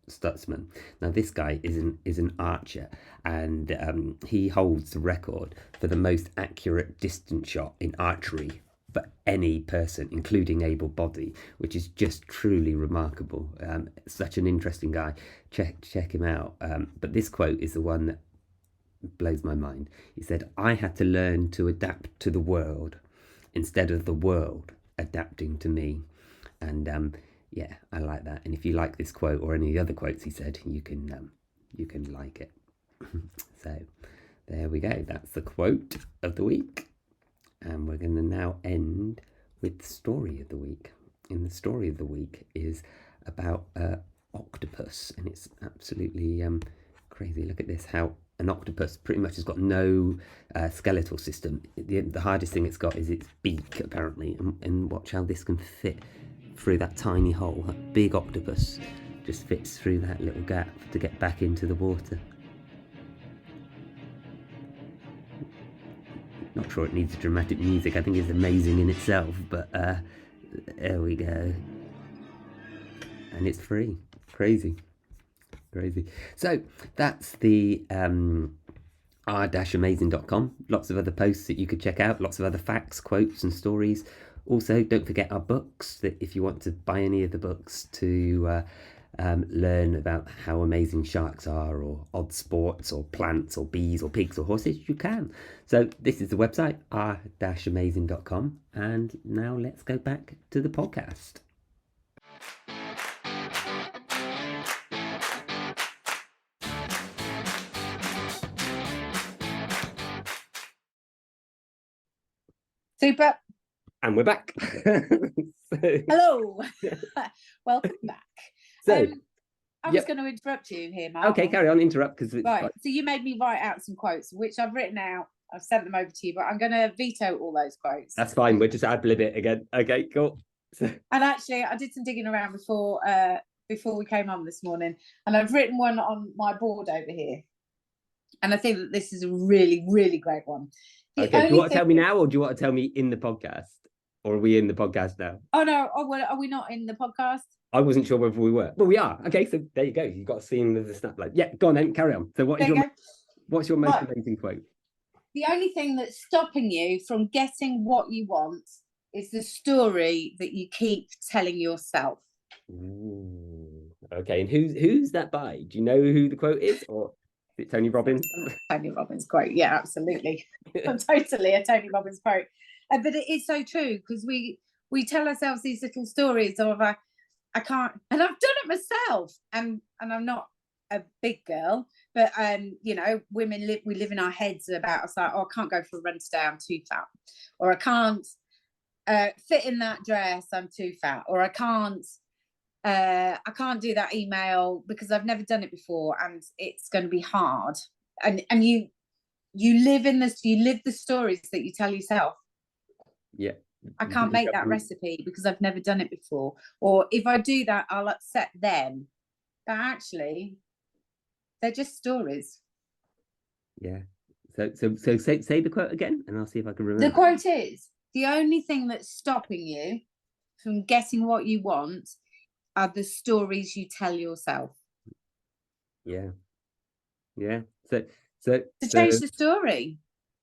Stutzman. Now this guy is an archer, and he holds the record for the most accurate distance shot in archery for any person, including able-bodied, which is just truly remarkable. Such an interesting guy. Check him out. But this quote is the one that blows my mind. He said, "I had to learn to adapt to the world instead of the world adapting to me." And yeah, I like that. And if you like this quote or any of the other quotes he said, you can like it. So there we go. That's the quote of the week. And we're going to now end with the story of the week. in the story of the week is about octopus, and it's absolutely crazy. Look at this, how an octopus pretty much has got no skeletal system. The hardest thing it's got is its beak, apparently, and watch how this can fit through that tiny hole. That big octopus just fits through that little gap to get back into the water. Not sure it needs dramatic music. I think it's amazing in itself, but there we go. And it's free. Crazy. So that's the r-amazing.com. Lots of other posts that you could check out, lots of other facts, quotes and stories. Also, don't forget our books, that if you want to buy any of the books to learn about how amazing sharks are, or odd sports, or plants, or bees, or pigs, or horses, you can. So this is the website, r-amazing.com. And now let's go back to the podcast. Super. And we're back. Hello. Welcome back. So I was going to interrupt you here, Mark. Okay, carry on, interrupt. Right, so you made me write out some quotes, which I've written out. I've sent them over to you, but I'm going to veto all those quotes. That's fine. We'll just ad-lib it again. Okay, cool. And actually, I did some digging around before we came on this morning, and I've written one on my board over here. And I think that this is a really, really great one. Okay, do you want to tell me now, or do you want to tell me in the podcast? Or are we in the podcast now? Oh, no. Oh, well, are we not in the podcast? I wasn't sure whether we were, but we are. Okay, so there you go. You've got to see the snap line. Yeah, go on then, carry on. So what's your most amazing quote? The only thing that's stopping you from getting what you want is the story that you keep telling yourself. Ooh, okay, and who's that by? Do you know who the quote is, or is it Tony Robbins? Tony Robbins quote, yeah, absolutely. Totally a Tony Robbins quote. But it is so true, because we tell ourselves these little stories of I can't, and I've done it myself, and I'm not a big girl, but women we live in our heads about us, like, oh, I can't go for a run today, I'm too fat, or I can't fit in that dress, I'm too fat, or I can't do that email because I've never done it before and it's going to be hard, and you live the stories that you tell yourself. Yeah, I can't make that recipe because I've never done it before, or if I do that I'll upset them. But actually they're just stories. Yeah. So say the quote again, and I'll see if I can remember. The quote is, the only thing that's stopping you from getting what you want are the stories you tell yourself. Yeah. So change the story.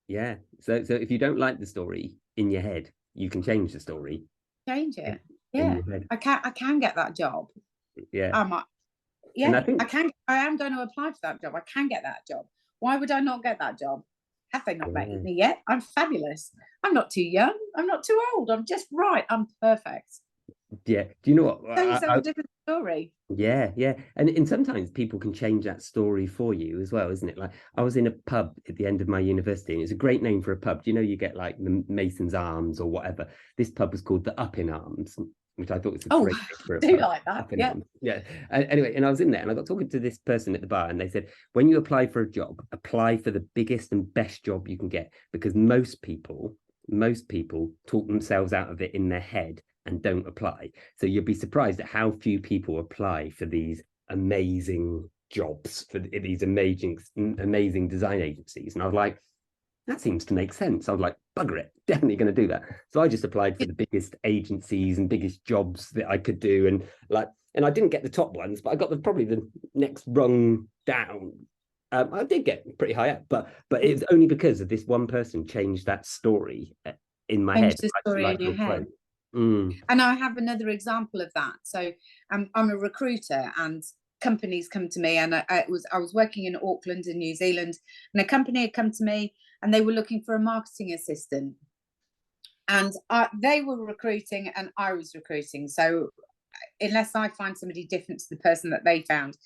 Yeah. So if you don't like the story in your head, you can change the story. Change it. Yeah. I can get that job. Yeah. Yeah. And I am going to apply for that job. I can get that job. Why would I not get that job? Have they not met me yet? I'm fabulous. I'm not too young. I'm not too old. I'm just right. I'm perfect. Yeah. Do you know what? Tell yourself a different story. Yeah. And sometimes people can change that story for you as well, isn't it? Like, I was in a pub at the end of my university, and it's a great name for a pub. Do you know, you get like the Mason's Arms or whatever. This pub was called the Up in Arms, which I thought was a great name for a pub. Like that. Yeah. Anyway, and I was in there and I got talking to this person at the bar, and they said, when you apply for a job, apply for the biggest and best job you can get, because most people talk themselves out of it in their head and don't apply. So you'll be surprised at how few people apply for these amazing jobs, for these amazing design agencies. And I was like, that seems to make sense. I was like, bugger it, definitely going to do that. So I just applied for the biggest agencies and biggest jobs that I could do, and I didn't get the top ones, but I got probably the next rung down. I did get pretty high up, but it's only because of this one person changed that story in my head. The story in your head. And I have another example of that. So I'm a recruiter, and companies come to me, and I was working in Auckland in New Zealand, and a company had come to me and they were looking for a marketing assistant, and they were recruiting and I was recruiting. So unless I find somebody different to the person that they found,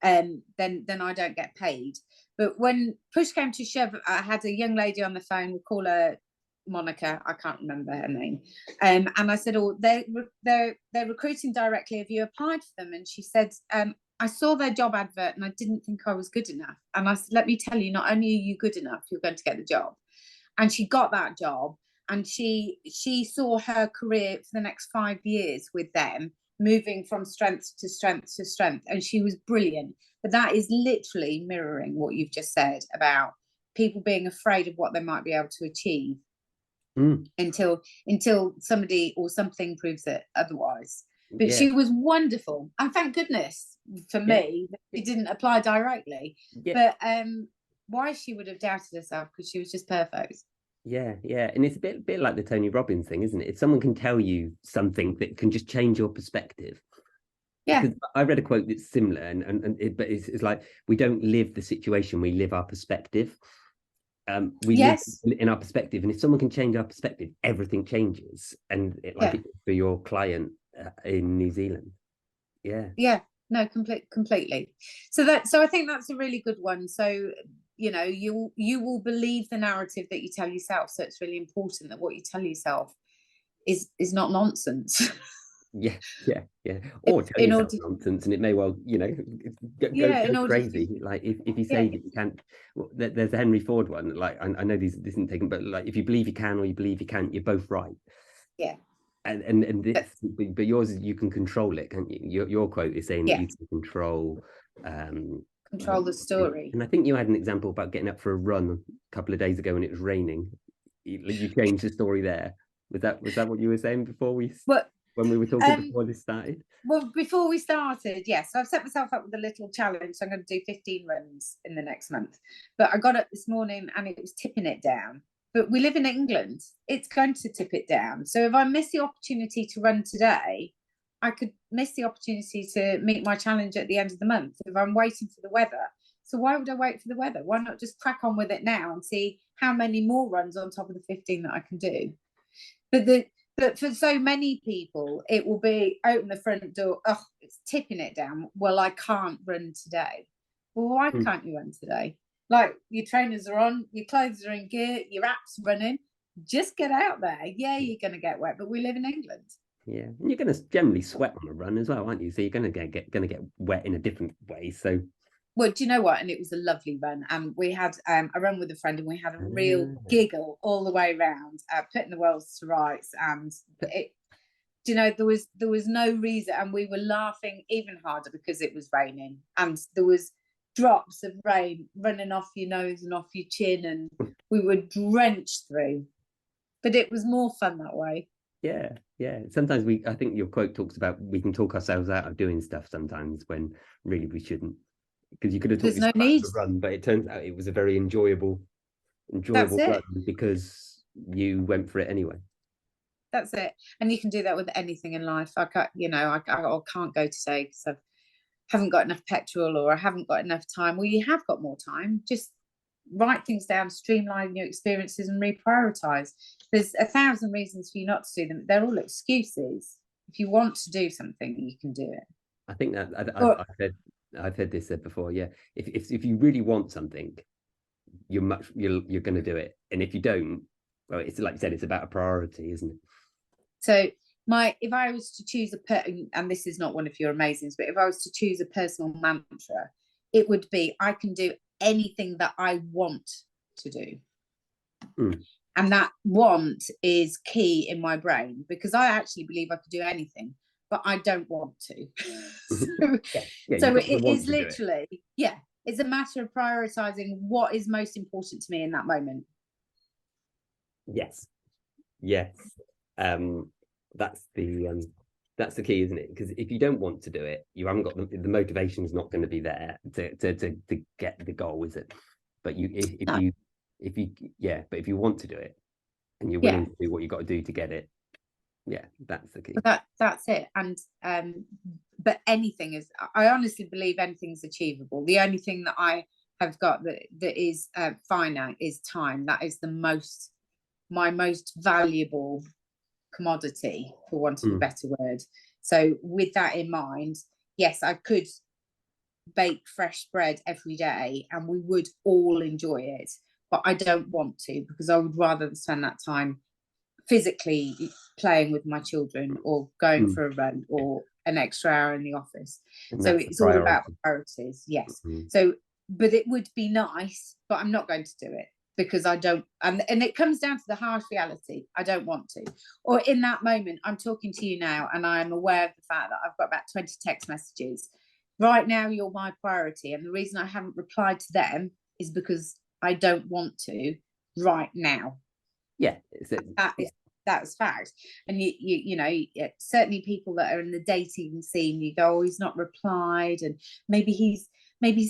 then I don't get paid. But when push came to shove, I had a young lady on the phone, we call her Monica, I can't remember her name, and I said, "Oh, they're recruiting directly. Have you applied for them?" And she said, "I saw their job advert and I didn't think I was good enough." And I said, "Let me tell you, not only are you good enough, you're going to get the job." And she got that job, and she saw her career for the next 5 years with them, moving from strength to strength to strength, and she was brilliant. But that is literally mirroring what you've just said about people being afraid of what they might be able to achieve until somebody or something proves it otherwise. But she was wonderful, and thank goodness for me that she didn't apply directly. But why she would have doubted herself, because she was just perfect. Yeah, and it's a bit like the Tony Robbins thing, isn't it? If someone can tell you something that can just change your perspective. Yeah, because I read a quote that's similar, but it's like, we don't live the situation, we live our perspective. We live in our perspective, and if someone can change our perspective, everything changes. And for your client in New Zealand. No, completely. So I think that's a really good one. So you will believe the narrative that you tell yourself. So it's really important that what you tell yourself is not nonsense. Or tell yourself nonsense, and it may well go crazy. Like if you say that you can't, there's a Henry Ford one, like I know this isn't taken, but like, if you believe you can or you believe you can't, you're both right. And this, but yours is, you can control it, can't you? Your quote is saying that you can control the story. And I think you had an example about getting up for a run a couple of days ago when it was raining. You changed the story there. Was that what you were saying before when we were talking before this started? Well, before we started, yes. So I've set myself up with a little challenge. So I'm going to do 15 runs in the next month. But I got up this morning and it was tipping it down. But we live in England. It's going to tip it down. So if I miss the opportunity to run today, I could miss the opportunity to meet my challenge at the end of the month if I'm waiting for the weather. So why would I wait for the weather? Why not just crack on with it now and see how many more runs on top of the 15 that I can do? But for so many people, it will be open the front door. Oh, it's tipping it down. Well, I can't run today. Well, why can't you run today? Like, your trainers are on, your clothes are in gear, your app's running. Just get out there. Yeah, you're going to get wet, but we live in England. Yeah, and you're going to generally sweat on a run as well, aren't you? So you're going to get wet in a different way. So, well, do you know what? And it was a lovely run, and we had a run with a friend, and we had a real giggle all the way around, putting the worlds to rights. And there was no reason, and we were laughing even harder because it was raining, and there was drops of rain running off your nose and off your chin, and we were drenched through. But it was more fun that way. Yeah. Sometimes I think your quote talks about we can talk ourselves out of doing stuff sometimes when really we shouldn't. Because you could have talked yourself out of the run, but it turns out it was a very enjoyable run because you went for it anyway. That's it. And you can do that with anything in life. I can't go today because I haven't got enough petrol or I haven't got enough time. Well, you have got more time. Just write things down, streamline your experiences and reprioritize. There's 1,000 reasons for you not to do them. They're all excuses. If you want to do something, you can do it. I think that I've heard this said before. Yeah, if you really want something, you're going to do it, and if you don't, well, it's like you said, it's about a priority, isn't it? So if I was to choose and this is not one of your amazings, but if I was to choose a personal mantra, it would be, I can do anything that I want to do. And that want is key in my brain, because I actually believe I could do anything, but I don't want to. So it is literally, it's a matter of prioritizing what is most important to me in that moment. Yes. That's the key, isn't it? Because if you don't want to do it, you haven't got the motivation's not going to be there to get the goal, is it? But if you want to do it and you're willing to do what you got to do to get it, that's the key. That's it. And but anything is, I honestly believe anything's achievable. The only thing that I have got that is finite is time. That is my most valuable commodity, for want of a better word. So with that in mind, yes, I could bake fresh bread every day and we would all enjoy it, but I don't want to, because I would rather spend that time physically playing with my children or going for a run or an extra hour in the office. And so that's it's the all about priority. priorities. Yes. Mhm. So, but it would be nice, but I'm not going to do it because I don't, and it comes down to the harsh reality. I don't want to. Or in that moment, I'm talking to you now and I'm aware of the fact that I've got about 20 text messages. Right now, you're my priority. And the reason I haven't replied to them is because I don't want to right now. Yeah. That's fact. And you know, certainly people that are in the dating scene, you go, oh, he's not replied, and maybe he's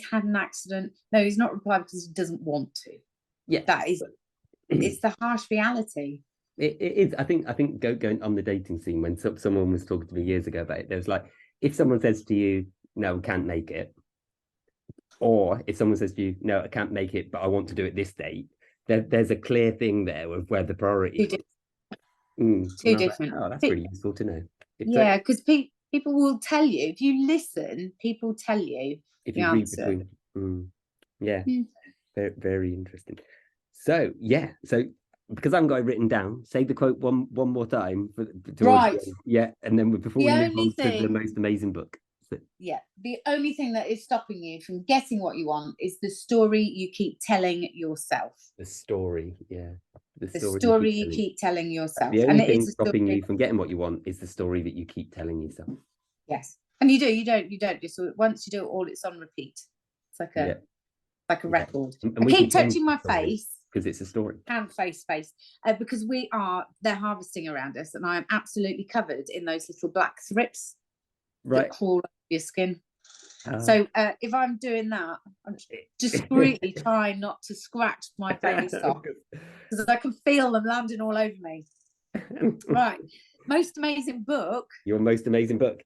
had an accident. No, he's not replied because he doesn't want to. Yeah, that is it's the harsh reality. It is. I think going on the dating scene, when someone was talking to me years ago about it, there was like, if someone says to you, no, can't make it, or if someone says to you, no, I can't make it, but I want to do it this date, there's a clear thing there of where the priority is. Two different. Like, oh, that's really useful to know. Yeah, because people will tell you, if you listen, people tell you if the you read answer. between. Yeah. Very, very interesting. So yeah, because I haven't got it written down, say the quote one more time Right. Yeah, and then before we move on to the most amazing book. Yeah, the only thing that is stopping you from getting what you want is the story you keep telling yourself. The story, yeah. The story you keep telling yourself. The only thing stopping you from getting what you want is the story that you keep telling yourself. Yes, and you don't just, once you do it all, it's on repeat. It's like a record. I keep touching my face because it's a story. And face, because they're harvesting around us, and I am absolutely covered in those little black thrips that crawl up your skin. So if I'm doing that, I'm discreetly trying not to scratch my face off, because I can feel them landing all over me. Right. Most amazing book. Your most amazing book.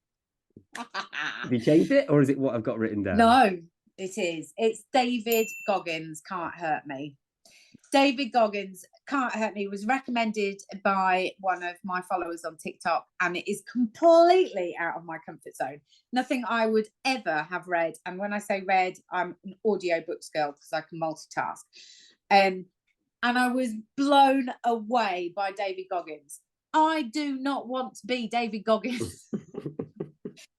Have you changed it, or is it what I've got written down? No, it is. It's David Goggins' Can't Hurt Me. David Goggins' Can't Hurt Me was recommended by one of my followers on TikTok, and it is completely out of my comfort zone. Nothing I would ever have read. And when I say read, I'm an audiobooks girl because I can multitask. And I was blown away by David Goggins. I do not want to be David Goggins.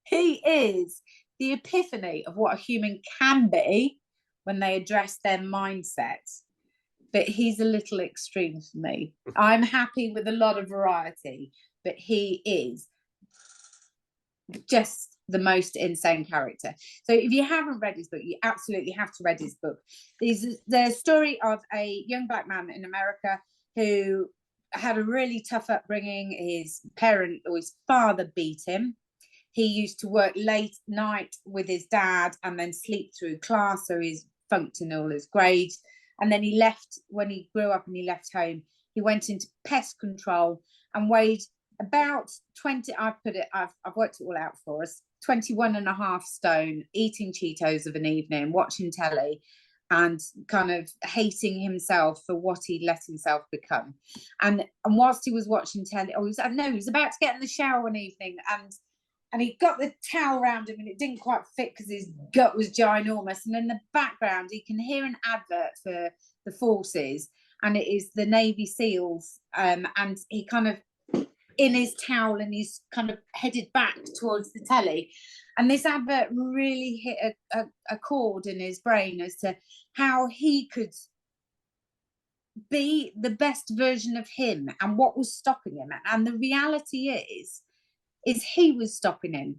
He is the epiphany of what a human can be when they address their mindset. But he's a little extreme for me. I'm happy with a lot of variety, but he is just the most insane character. So if you haven't read his book, you absolutely have to read his book. The story of a young black man in America who had a really tough upbringing. His parent or his father beat him. He used to work late night with his dad and then sleep through class, so he's funked in all his grades. And then he left, when he grew up and he left home, he went into pest control and weighed about 20, I've worked it all out for us, 21.5 stone, eating Cheetos of an evening, watching telly, and kind of hating himself for what he let himself become. And whilst he was watching telly, he was about to get in the shower one evening, and he got the towel around him and it didn't quite fit because his gut was ginormous. And in the background, he can hear an advert for the forces, and it is the Navy SEALs. And he kind of in his towel and he's kind of headed back towards the telly. And this advert really hit a chord in his brain as to how he could be the best version of him and what was stopping him. And the reality is he was stopping him.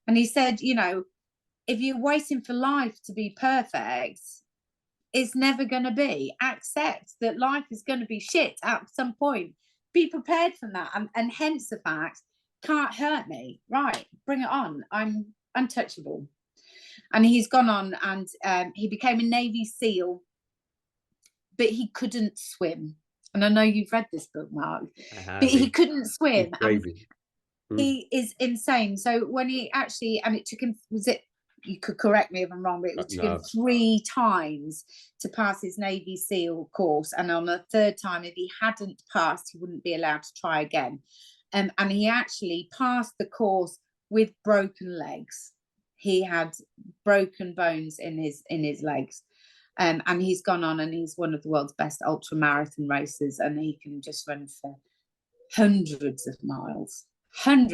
And he said, if you're waiting for life to be perfect, it's never going to be. Accept that life is going to be shit at some point. Be prepared for that. And hence the fact, can't hurt me. Right, bring it on. I'm untouchable. And he's gone on and he became a Navy SEAL, but he couldn't swim. And I know you've read this book, Mark, but he couldn't swim. Crazy. He is insane. So when he actually, and it took him, you could correct me if I'm wrong, but it took him 3 times to pass his Navy SEAL course. And on the 3rd time, if he hadn't passed, he wouldn't be allowed to try again. And he actually passed the course with broken legs. He had broken bones in his legs. And he's gone on and he's one of the world's best ultra marathon racers, and he can just run for hundreds of miles, and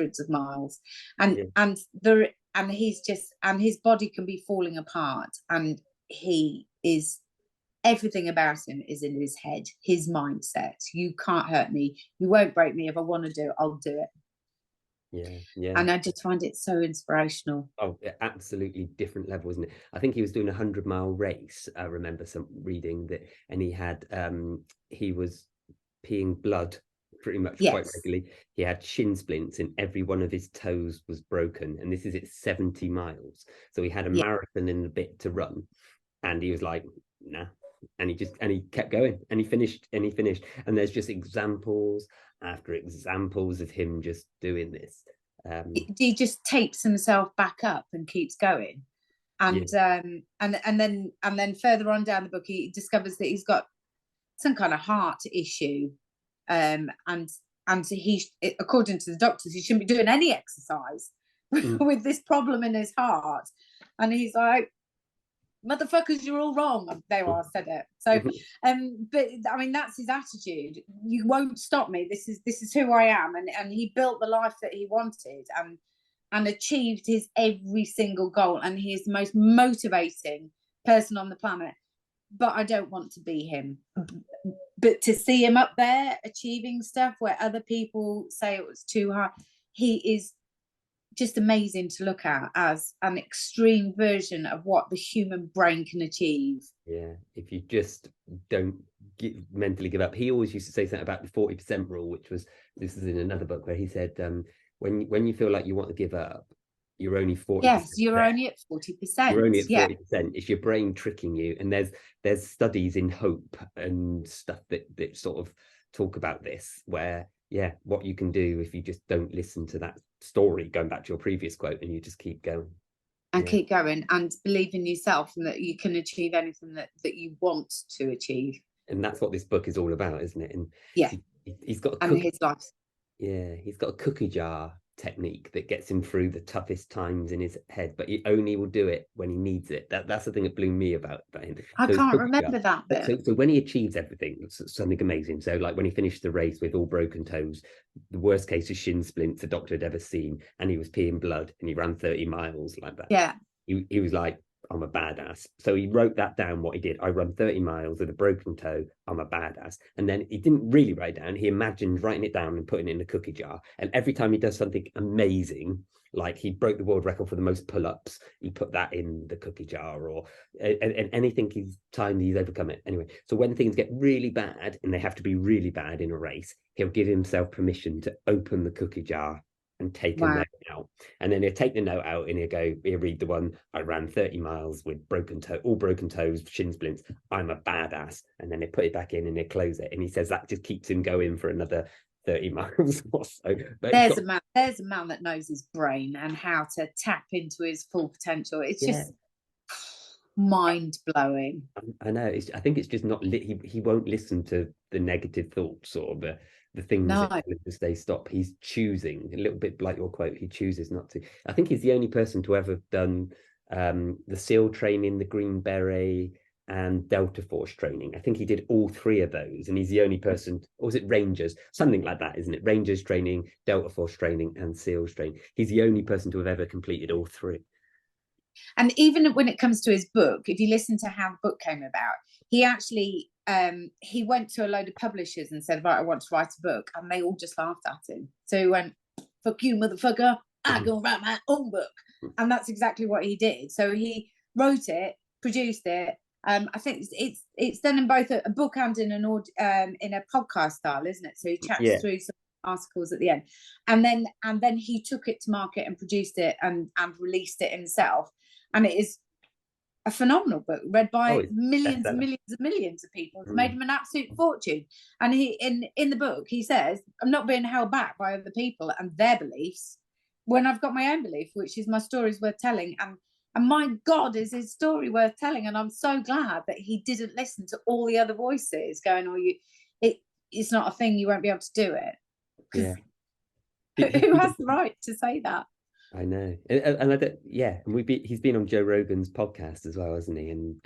he's just, and his body can be falling apart, and he is, everything about him is in his head, his mindset. You can't hurt me, you won't break me. If I want to do it, I'll do it. Yeah. And I just find it so inspirational. Oh, absolutely different level, isn't it? I think he was doing a 100-mile race. I remember some reading that, and he was peeing blood pretty much quite regularly. He had shin splints and every one of his toes was broken, and this is at 70 miles. So he had a marathon and a bit to run, and he was like, nah. And he kept going, and he finished. And there's just examples after examples of him just doing this. He just tapes himself back up and keeps going, and then further on down the book, he discovers that he's got some kind of heart issue, and he, according to the doctors, he shouldn't be doing any exercise with this problem in his heart, and he's like, motherfuckers, you're all wrong. There, I said it. So but I mean, that's his attitude. You won't stop me. This is who I am. And he built the life that he wanted, and achieved his every single goal, and he is the most motivating person on the planet. But I don't want to be him. But to see him up there achieving stuff where other people say it was too hard, he is just amazing to look at as an extreme version of what the human brain can achieve. Yeah, if you just don't mentally give up. He always used to say something about the 40% rule, which was, this is in another book, where he said, when you feel like you want to give up, you're only 40%. Yes, you're only at 40%. You're only at 40%. It's your brain tricking you. And there's studies in hope and stuff that sort of talk about this, where what you can do if you just don't listen to that story, going back to your previous quote, and you just keep going and keep going and believe in yourself, and that you can achieve anything that you want to achieve. And that's what this book is all about, isn't it? And he's got his life. He's got a cookie jar technique that gets him through the toughest times in his head, but he only will do it when he needs it. That's the thing that blew me about him. I can't remember that bit. So when he achieves everything, it's something amazing. So like when he finished the race with all broken toes, the worst case of shin splints a doctor had ever seen, and he was peeing blood, and he ran 30 miles like that. He was like, I'm a badass. So he wrote that down, what he did. I run 30 miles with a broken toe. I'm a badass. And then he didn't really write it down. He imagined writing it down and putting it in a cookie jar. And every time he does something amazing, like he broke the world record for the most pull-ups, he put that in the cookie jar, or and anything he's overcome it. Anyway, so when things get really bad, and they have to be really bad in a race, he'll give himself permission to open the cookie jar and take a note out, and then he'll take the note out and he'll read the one, I ran 30 miles with all broken toes, shin splints, I'm a badass, and then they put it back in and they close it, and he says that just keeps him going for another 30 miles or so. But there's a man that knows his brain and how to tap into his full potential. It's just mind-blowing. I know. I think it's just not he won't listen to the negative thoughts or the things that stay stop. He's choosing, a little bit like your quote, he chooses not to. I think he's the only person to ever done the SEAL training, the Green Beret, and Delta Force training. I think he did all three of those, and he's the only person, or was it Rangers? Something like that, isn't it? Rangers training, Delta Force training, and SEALs training. He's the only person to have ever completed all three. And even when it comes to his book, if you listen to how the book came about, he actually he went to a load of publishers and said, right, I want to write a book, and they all just laughed at him. So he went, fuck you, motherfucker, I'm gonna write my own book. And that's exactly what he did. So he wrote it, produced it. I think it's done in both a book and in a podcast style, isn't it? So he chats through some articles at the end, and then he took it to market and produced it and released it himself, and it is a phenomenal book read by millions and millions and millions of people. It's made him an absolute fortune. And he in the book he says, I'm not being held back by other people and their beliefs when I've got my own belief, which is my story's worth telling. And my God, is his story worth telling? And I'm so glad that he didn't listen to all the other voices going, it's not a thing, you won't be able to do it. Who has the right to say that? I know. And he's been on Joe Rogan's podcast as well, hasn't he? And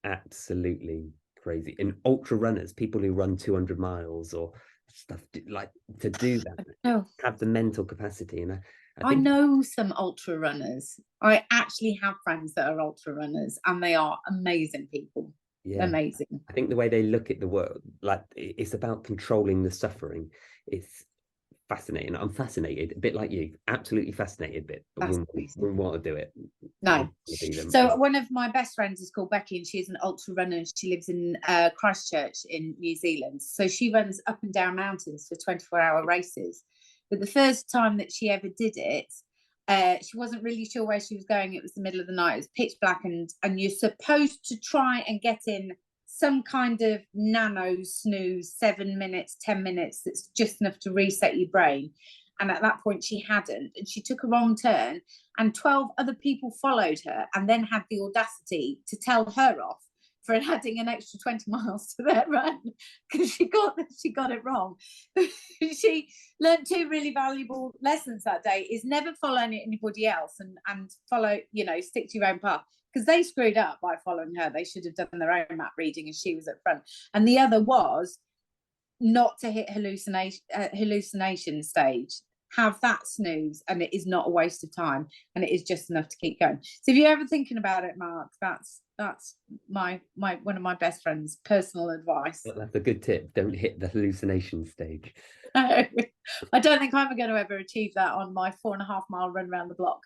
absolutely crazy. And ultra runners, people who run 200 miles or stuff, like, to do that, have the mental capacity. And I think know some ultra runners. I actually have friends that are ultra runners, and they are amazing people. Yeah, amazing. I think the way they look at the world, like, it's about controlling the suffering. It's fascinating. I'm fascinated, a bit like you, absolutely fascinated, but wouldn't want to do it. No. So one of my best friends is called Becky, and she's an ultra runner, and she lives in Christchurch in New Zealand. So she runs up and down mountains for 24-hour races. But the first time that she ever did it, she wasn't really sure where she was going. It was the middle of the night. It was pitch black, and you're supposed to try and get in some kind of nano snooze, 7 minutes, 10 minutes, that's just enough to reset your brain. And at that point she hadn't, and she took a wrong turn, and 12 other people followed her and then had the audacity to tell her off for adding an extra 20 miles to their run because she got it wrong. She learned 2 really valuable lessons that day: is never follow anybody else, and follow, stick to your own path, because they screwed up by following her. They should have done their own map reading, and she was at front. And the other was not to hit hallucination stage. Have that snooze, and it is not a waste of time, and it is just enough to keep going. So if you're ever thinking about it, Mark, that's my one of my best friends' personal advice. That's a good tip. Don't hit the hallucination stage. I don't think I'm going to ever achieve that on my 4.5 mile run around the block.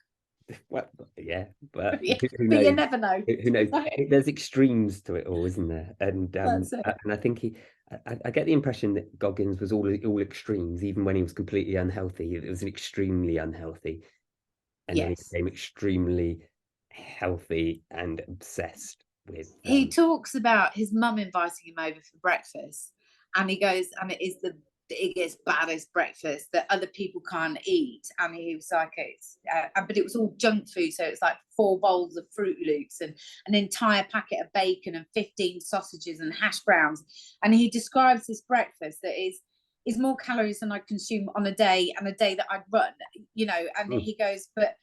Well, yeah, but yeah, but you never know. Who knows? There's extremes to it all, isn't there? And I think I get the impression that Goggins was all extremes, even when he was completely unhealthy. It was extremely unhealthy, and then he became extremely healthy and obsessed with. He talks about his mum inviting him over for breakfast, and he goes, and it is the biggest, baddest breakfast that other people can't eat. And he was like, but it was all junk food. So it's like 4 bowls of Fruit Loops and an entire packet of bacon and 15 sausages and hash browns. And he describes this breakfast that is more calories than I consume on a day, and a day that I'd run, and he goes, but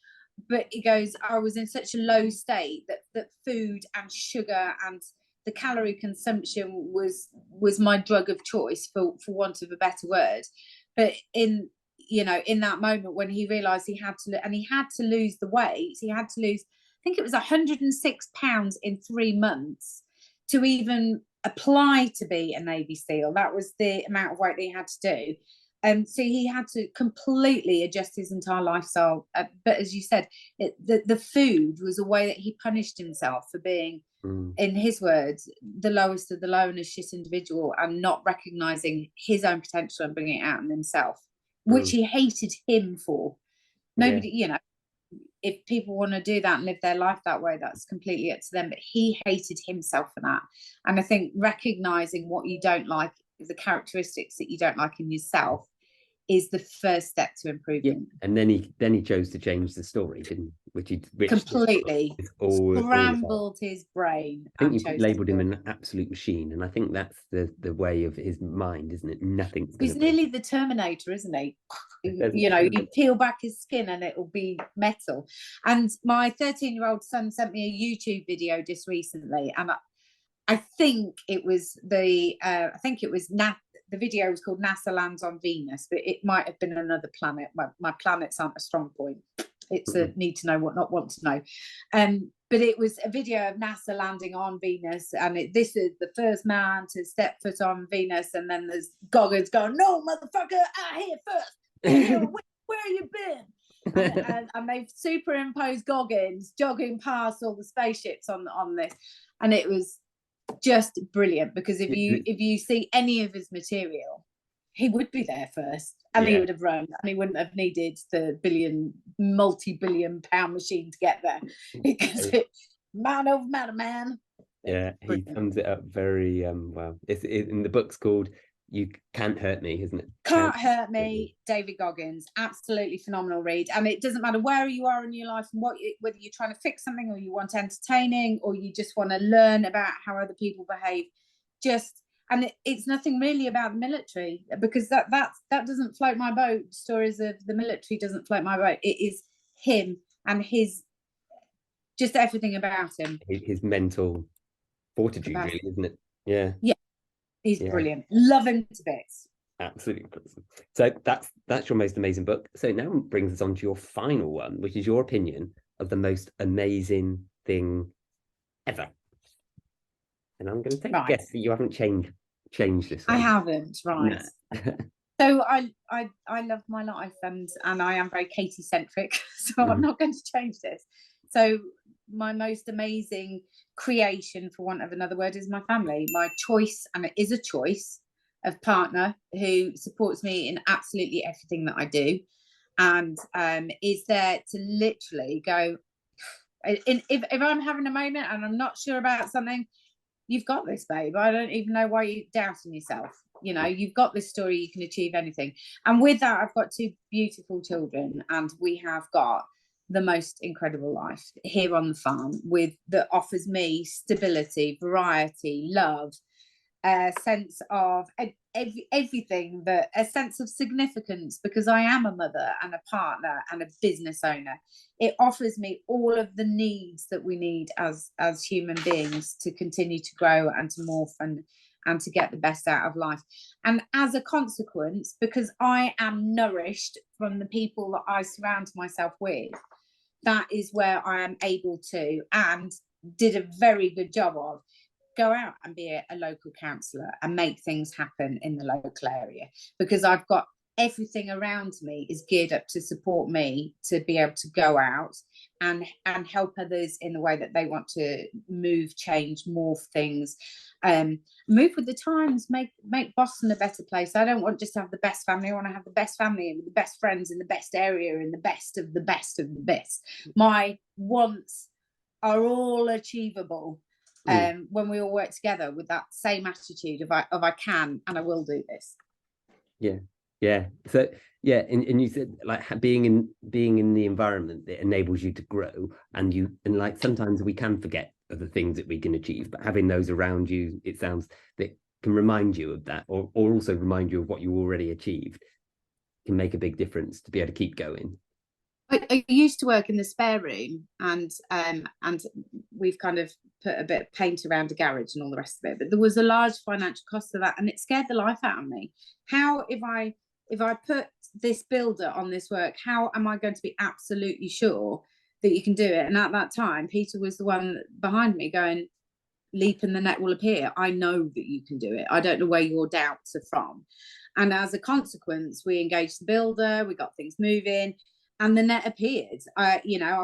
he goes, I was in such a low state that food and sugar and the calorie consumption was my drug of choice, for want of a better word. But in that moment when he realized he had to lose the weight, he had to lose, I think it was 106 pounds in 3 months to even apply to be a Navy SEAL. That was the amount of weight that he had to do. So he had to completely adjust his entire lifestyle. But as you said, the food was a way that he punished himself for being, in his words, the lowest of the low and a shit individual, and not recognizing his own potential and bringing it out in himself, which he hated him for. Nobody, if people want to do that and live their life that way, that's completely up to them. But he hated himself for that. And I think recognizing what you don't like, the characteristics that you don't like in yourself, is the first step to improvement. Yeah. And then he chose to change the story, didn't he? Which completely scrambled his brain. I think you labelled him an absolute machine, and I think that's the way of his mind, isn't it? Nothing's. He's nearly the Terminator, isn't he? You peel back his skin and it'll be metal. And my 13-year-old son sent me a YouTube video just recently, and I think it was the video was called NASA Lands on Venus, but it might have been another planet. My planets aren't a strong point. It's a need to know what, not want to know. But it was a video of NASA landing on Venus, and this is the first man to step foot on Venus. And then there's Goggins going, "No, motherfucker, out here first. Where you been?" and they've superimposed Goggins jogging past all the spaceships on this, and it was just brilliant, because if you see any of his material, he would be there first, and he would have run, and he wouldn't have needed the multi-billion pound machine to get there, because man over matter, man. Yeah, he sums it up very well. It's in the book's called You Can't Hurt Me, isn't it? Can't Hurt Me, David Goggins. Absolutely phenomenal read. And it doesn't matter where you are in your life and whether you're trying to fix something, or you want entertaining, or you just want to learn about how other people behave. And it's nothing really about the military, because that doesn't float my boat. Stories of the military doesn't float my boat. It is him and his, just everything about him. His mental fortitude, really, isn't it? Yeah. Yeah, he's Yeah. brilliant. Love him to bits. Absolutely. So that's your most amazing book. So now brings us on to your final one, which is your opinion of the most amazing thing ever. And I'm going to take a guess that you haven't changed this one. I haven't, right. No. So I love my life, and I am very Katie centric, so I'm not going to change this. So my most amazing creation, for want of another word, is my family. My choice, and it is a choice, of partner who supports me in absolutely everything that I do, and is there to literally go, if I'm having a moment and I'm not sure about something, you've got this, babe. I don't even know why you're doubting yourself. You know, you've got this story, you can achieve anything. And with that, I've got 2 beautiful children, and we have got the most incredible life here on the farm, that offers me stability, variety, love, a sense of everything, but a sense of significance, because I am a mother and a partner and a business owner. It offers me all of the needs that we need as human beings to continue to grow and to morph and to get the best out of life. And as a consequence, because I am nourished from the people that I surround myself with, that is where I am able to, and did a very good job of, go out and be a local councillor and make things happen in the local area, because I've got everything around me is geared up to support me to be able to go out and help others in the way that they want to move, change, morph things, move with the times, make Boston a better place. I don't want just to have the best family. I want to have the best family and the best friends in the best area and the best of the best of the best. My wants are all achievable when we all work together with that same attitude of I can and I will do this. Yeah. So yeah, and you said like being in the environment that enables you to grow, and like sometimes we can forget of the things that we can achieve, but having those around you, it sounds, that can remind you of that, or also remind you of what you already achieved, can make a big difference to be able to keep going. I used to work in the spare room, and we've kind of put a bit of paint around a garage and all the rest of it, but there was a large financial cost of that, and it scared the life out of me. How, if I put this builder on this work, how am I going to be absolutely sure that you can do it? And at that time, Peter was the one behind me going, leap and the net will appear. I know that you can do it. I don't know where your doubts are from. And as a consequence, we engaged the builder, we got things moving, and the net appeared. I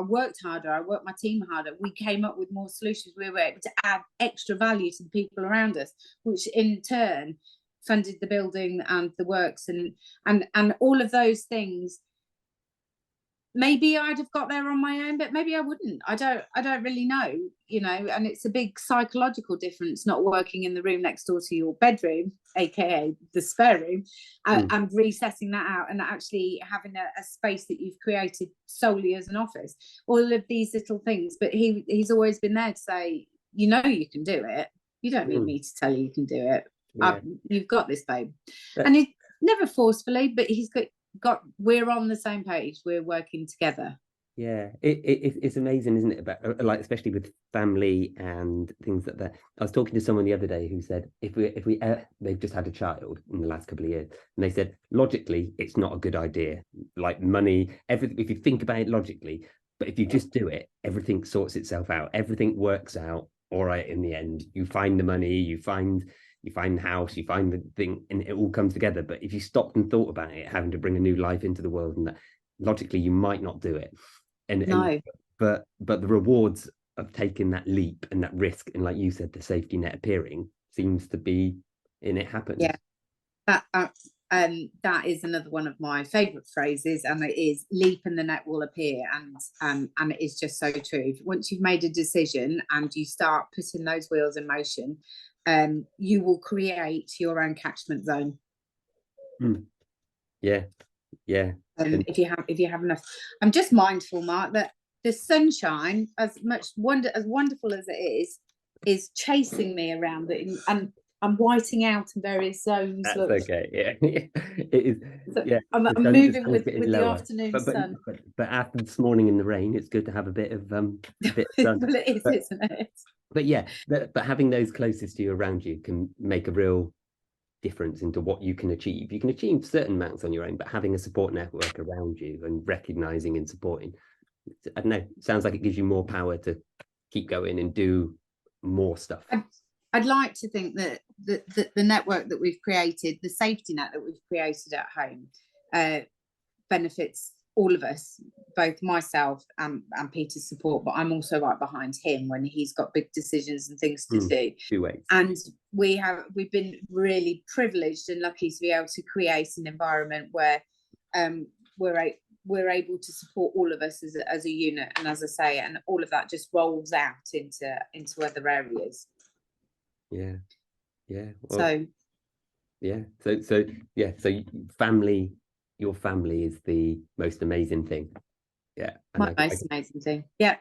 worked harder, I worked my team harder. We came up with more solutions. We were able to add extra value to the people around us, which in turn funded the building and the works and all of those things. Maybe I'd have got there on my own, but maybe I wouldn't. I don't really know, and it's a big psychological difference not working in the room next door to your bedroom, aka the spare room, and resetting that out and actually having a space that you've created solely as an office. All of these little things, but he's always been there to say, you can do it. You don't need me to tell you can do it. Yeah. You've got this, babe. And he never forcefully, but he's got we're on the same page, we're working together. It's amazing, isn't it, about like, especially with family and things like that. I was talking to someone the other day who said if we they've just had a child in the last couple of years, and they said logically it's not a good idea, like money, everything, if you think about it logically, but if you just do it, everything sorts itself out, everything works out all right in the end. You find the money, you find the house, you find the thing, and it all comes together. But if you stopped and thought about it, having to bring a new life into the world, and that, logically you might not do it. But the rewards of taking that leap and that risk, and like you said, the safety net appearing, seems to be, and it happens. Yeah, that is another one of my favourite phrases, and it is leap and the net will appear, and it is just so true. Once you've made a decision and you start putting those wheels in motion, you will create your own catchment zone. Yeah. If you have enough. I'm just mindful, Mark, that the sunshine, as wonderful as it is chasing me around it, and I'm whiting out in various zones. That's okay. Yeah, it is. So yeah, I'm moving with the afternoon sun. But after this morning in the rain, it's good to have a bit of sun. Well, it is, isn't it? But yeah, but having those closest to you around you can make a real difference into what you can achieve. You can achieve certain amounts on your own, but having a support network around you and recognizing and supporting, I don't know, sounds like it gives you more power to keep going and do more stuff. I'd like to think that the network that we've created, the safety net that we've created at home, benefits all of us, both myself and Peter's support, but I'm also right behind him when he's got big decisions and things to do. 2 ways. And we've been really privileged and lucky to be able to create an environment where we're able to support all of us as a unit, and as I say, and all of that just rolls out into other areas. Yeah. Well, so family, your family is the most amazing thing. Yeah, most amazing thing. Yeah,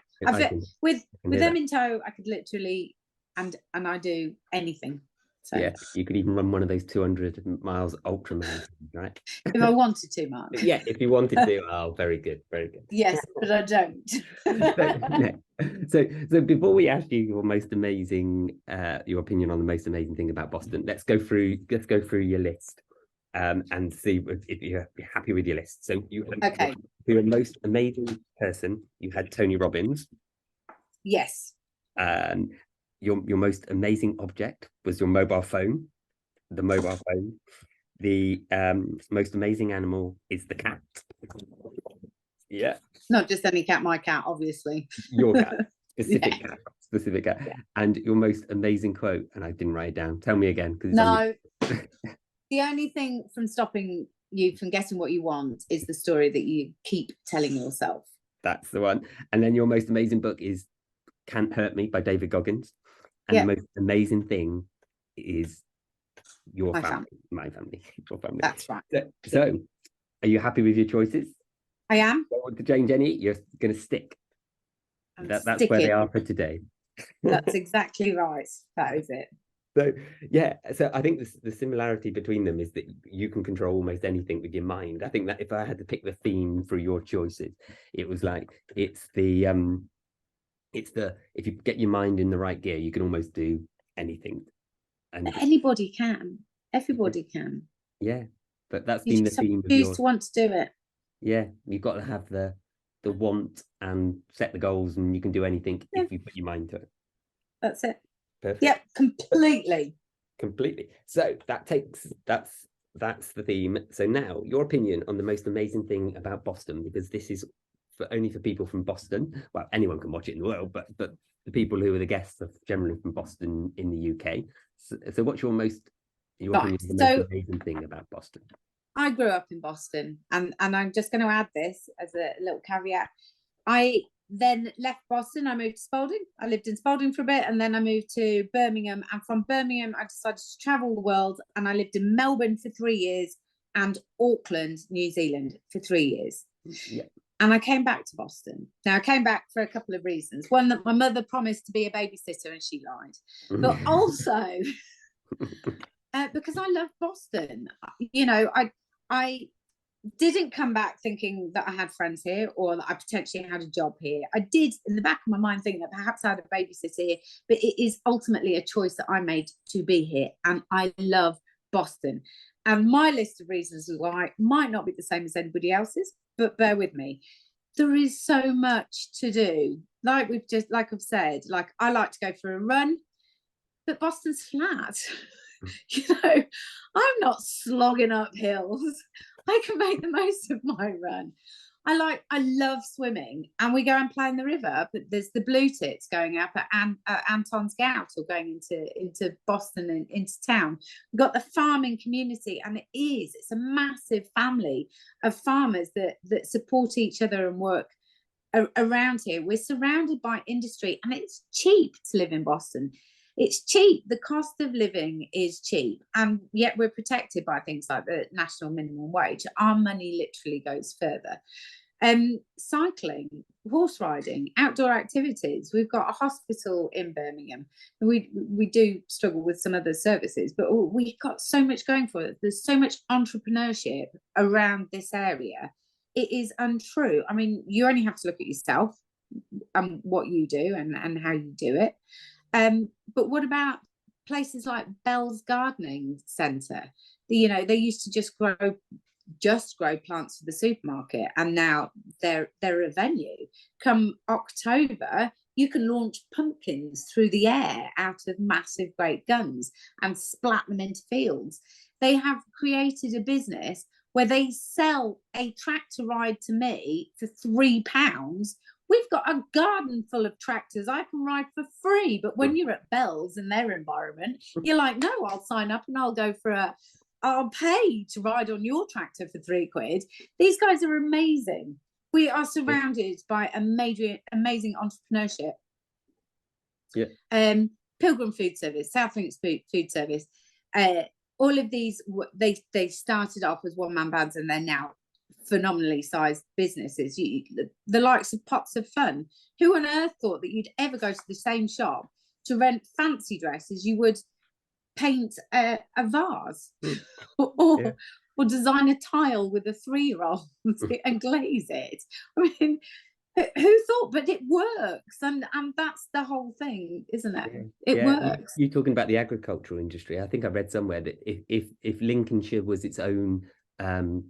with them in tow, I could literally and I do anything. So yeah, you could even run one of those 200 miles ultra marathons, right? If I wanted to, Mark. Yeah, if you wanted to. Oh, very good. Yes, but I don't. So before we ask you your most amazing, your opinion on the most amazing thing about Boston, let's go through your list, and see if you're happy with your list. So for your most amazing person, you had Tony Robbins. Yes. Your most amazing object was your mobile phone. The mobile phone. The most amazing animal is the cat. Yeah. Not just any cat, my cat, obviously. Your cat. Specific cat. Yeah. And your most amazing quote, and I didn't write it down. Tell me again. No. The only thing from stopping you from getting what you want is the story that you keep telling yourself. That's the one. And then your most amazing book is Can't Hurt Me by David Goggins. And the most amazing thing is my family. That's right. So are you happy with your choices? I am. Don't want to change any? You're going to stick. That's where they are for today. That's exactly right. That is it. So yeah, so I think the similarity between them is that you can control almost anything with your mind. I think that if I had to pick the theme for your choices, it was like it's the if you get your mind in the right gear, you can almost do anything. And anybody can. Everybody can. Yeah, but that's been the theme of yours. To want to do it. Yeah, you've got to have the want and set the goals, and you can do anything if you put your mind to it. That's it. Perfect. Yep, completely. So that's the theme. So now your opinion on the most amazing thing about Boston, because this is only for people from Boston. Well, anyone can watch it in the world, but the people who are the guests are generally from Boston in the UK. So what's your opinion on the most amazing thing about Boston? I grew up in Boston, and I'm just going to add this as a little caveat. I then left Boston. I moved to Spalding. I lived in Spalding for a bit, and then I moved to Birmingham. And from Birmingham, I decided to travel the world, and I lived in Melbourne for 3 years and Auckland, New Zealand for 3 years. Yeah. And I came back to Boston. Now, I came back for a couple of reasons. One, that my mother promised to be a babysitter and she lied. But also because I love Boston. You know, I didn't come back thinking that I had friends here or that I potentially had a job here. I did, in the back of my mind, think that perhaps I had a babysitter here, but it is ultimately a choice that I made to be here. And I love Boston. And my list of reasons why might not be the same as anybody else's, but bear with me. There is so much to do. Like I've said, like I like to go for a run, but Boston's flat. You know, I'm not slogging up hills. I can make the most of my run. I love swimming, and we go and play in the river. But there's the blue tits going up at Anton's Gout, or going into Boston and into town. We've got the farming community, and it's a massive family of farmers that support each other and work around here. We're surrounded by industry, and it's cheap to live in Boston. It's cheap. The cost of living is cheap, and yet we're protected by things like the national minimum wage. Our money literally goes further. Cycling, horse riding, outdoor activities. We've got a hospital in Birmingham. We do struggle with some other services, but we've got so much going for it. There's so much entrepreneurship around this area. It is untrue. I mean, you only have to look at yourself and what you do and how you do it. But what about places like Bell's Gardening Centre? You know, they used to just grow plants for the supermarket, and now they're a venue. Come October, you can launch pumpkins through the air out of massive great guns and splat them into fields. They have created a business where they sell a tractor ride to me for £3. We've got a garden full of tractors I can ride for free. But when you're at Bell's in their environment, you're like, no, I'll sign up and I'll pay to ride on your tractor for £3. These guys are amazing. We are surrounded by amazing entrepreneurship. Yeah. Pilgrim Food Service, South Links Food Service, all of these, they started off as one-man bands, and they're now phenomenally sized businesses. The likes of Pots of Fun. Who on earth thought that you'd ever go to the same shop to rent fancy dresses you would paint a vase or design a tile with a 3-year-old and glaze it? I mean, who thought? But it works, and that's the whole thing, isn't it? It works. You're talking about the agricultural industry. I think I read somewhere that if Lincolnshire was its own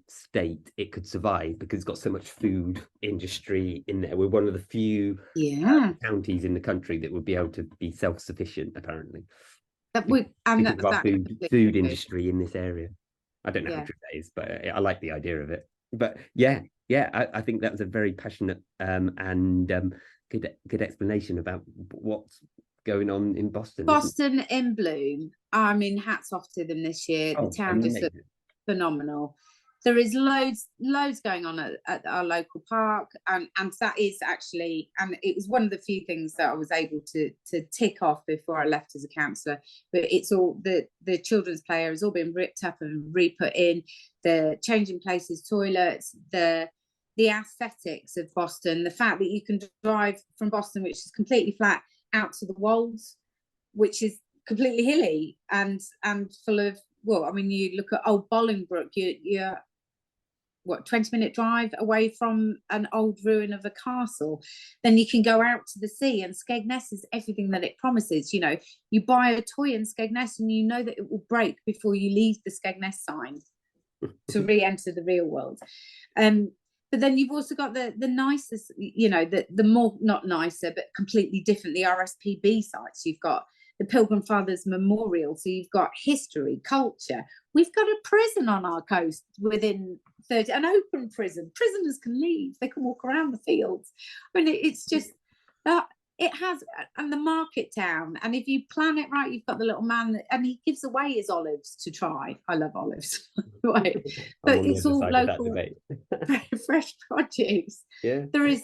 state, it could survive because it's got so much food industry in there. We're one of the few counties in the country that would be able to be self-sufficient, apparently. Food industry in this area. I don't know how true that is, but I like the idea of it. But I think that was a very passionate and good explanation about what's going on in Boston. Boston in bloom. I mean, hats off to them this year. The town just looks phenomenal. There is loads going on at our local park, and that is actually, and it was one of the few things that I was able to tick off before I left as a councillor. But it's all the children's play area has all been ripped up and re-put in. The changing places toilets, the aesthetics of Boston, the fact that you can drive from Boston, which is completely flat, out to the Wolds, which is completely hilly and full of, well, I mean, you look at old Bolingbroke, you're 20-minute drive away from an old ruin of a castle. Then you can go out to the sea, and Skegness is everything that it promises. You know, you buy a toy in Skegness and you know that it will break before you leave the Skegness sign to re-enter the real world. But then you've also got the nicest, you know, the more, not nicer, but completely different, the RSPB sites. You've got the Pilgrim Fathers Memorial. So you've got history, culture. We've got a prison on our coast within 30, an open prison. Prisoners can leave. They can walk around the fields. I mean, it's just that it has, and the market town. And if you plan it right, you've got the little man, and he gives away his olives to try. I love olives, right? But it's all local, fresh produce. Yeah, there is.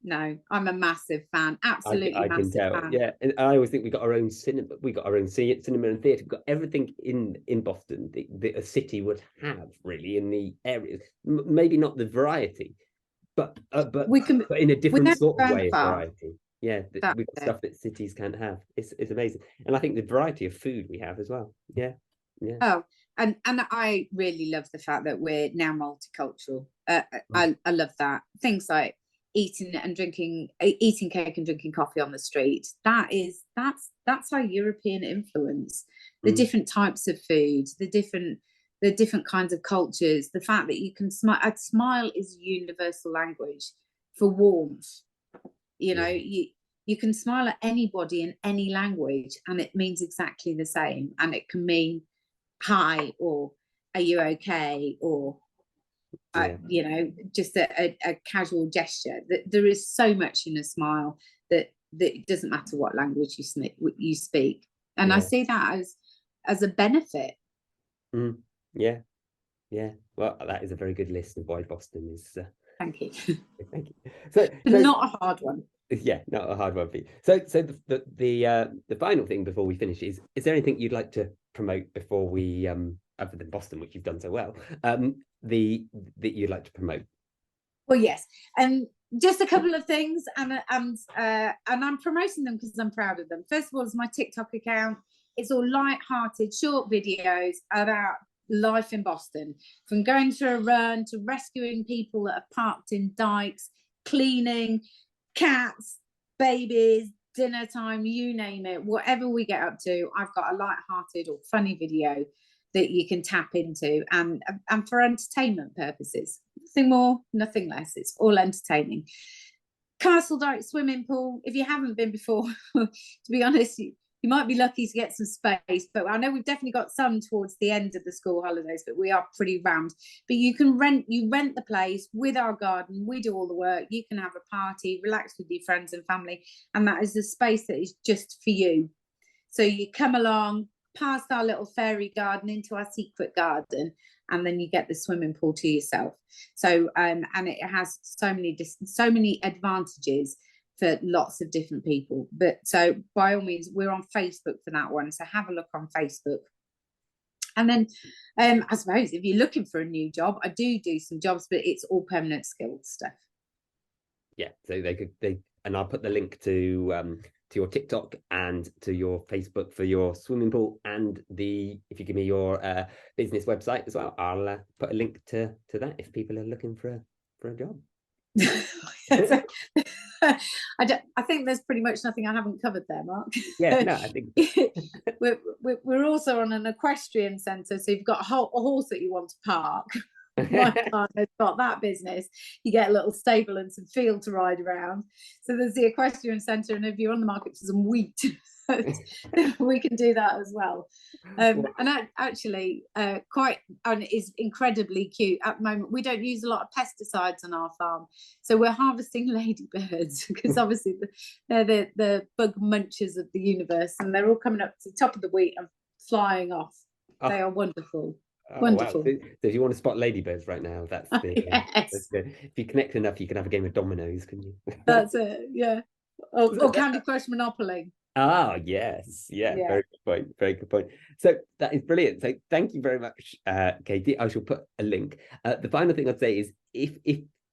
No, I'm a massive fan. Absolutely, I can tell. Fan. Yeah, and I always think we got our own cinema. We got our own cinema and theatre. We've got everything in Boston that a city would have, really, in the areas. Maybe not the variety, but in a different sort of way of variety. Yeah, we've got stuff that cities can't have. It's amazing, and I think the variety of food we have as well. Yeah. Oh, and I really love the fact that we're now multicultural. I love that. Things like eating cake and drinking coffee on the street. That's our European influence. The different types of food, the different kinds of cultures. The fact that you can smile. A smile is universal language for warmth. You know, you can smile at anybody in any language, and it means exactly the same. And it can mean hi, or are you okay, or you know, just a casual gesture. That there is so much in a smile that it doesn't matter what language you speak, and I see that as a benefit. Yeah. Well, that is a very good list of why Boston is. Thank you. Thank you. So not a hard one. Yeah, not a hard one for you. So the final thing before we finish is there anything you'd like to promote before we other than Boston, which you've done so well, that you'd like to promote? Well, yes, just a couple of things, and I'm promoting them because I'm proud of them. First of all, is my TikTok account. It's all light-hearted, short videos about life in Boston, from going through a run to rescuing people that are parked in dikes, cleaning cats, babies, dinner time, you name it, whatever we get up to, I've got a light-hearted or funny video that you can tap into, and for entertainment purposes. Nothing more, nothing less. It's all entertaining. Castledyke swimming pool. If you haven't been before, to be honest, you might be lucky to get some space, but I know we've definitely got some towards the end of the school holidays, but we are pretty rammed. But you rent the place with our garden. We do all the work. You can have a party, relax with your friends and family, and that is a space that is just for you. So you come along past our little fairy garden into our secret garden, and then you get the swimming pool to yourself. So and it has so many advantages for lots of different people. But so by all means, we're on Facebook for that one, so have a look on Facebook. And then I suppose if you're looking for a new job, I do some jobs, but it's all permanent skilled stuff. Yeah, so and I'll put the link to your TikTok and to your Facebook for your swimming pool, and if you give me your business website as well, I'll put a link to that if people are looking for a job. I think there's pretty much nothing I haven't covered there, Mark. Yeah, no, I think we're also on an equestrian centre, so you've got a horse that you want to park. My partner's got that business. You get a little stable and some field to ride around. So there's the equestrian centre, and if you're on the market for some wheat, we can do that as well. And actually, is incredibly cute at the moment. We don't use a lot of pesticides on our farm, so we're harvesting ladybirds because obviously they're the bug munchers of the universe, and they're all coming up to the top of the wheat and flying off. They are wonderful. Oh, wonderful. Wow. So if you want to spot ladybirds right now, that's yes. If you connect enough, you can have a game of dominoes, can you? That's it. Yeah. Or Candy Crush Monopoly. Ah, yes. Yeah. Very good point. Very good point. So that is brilliant. So thank you very much, Katie. I shall put a link. The final thing I'd say is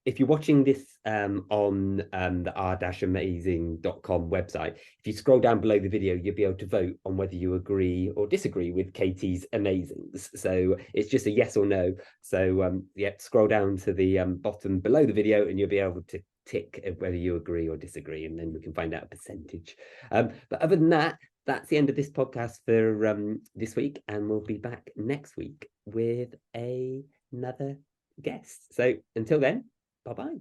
if you're watching this on the r-amazing.com website, if you scroll down below the video, you'll be able to vote on whether you agree or disagree with Katie's amazings. So it's just a yes or no. So scroll down to the bottom below the video, and you'll be able to tick whether you agree or disagree, and then we can find out a percentage. But other than that, that's the end of this podcast for this week, and we'll be back next week with another guest. So until then, bye-bye.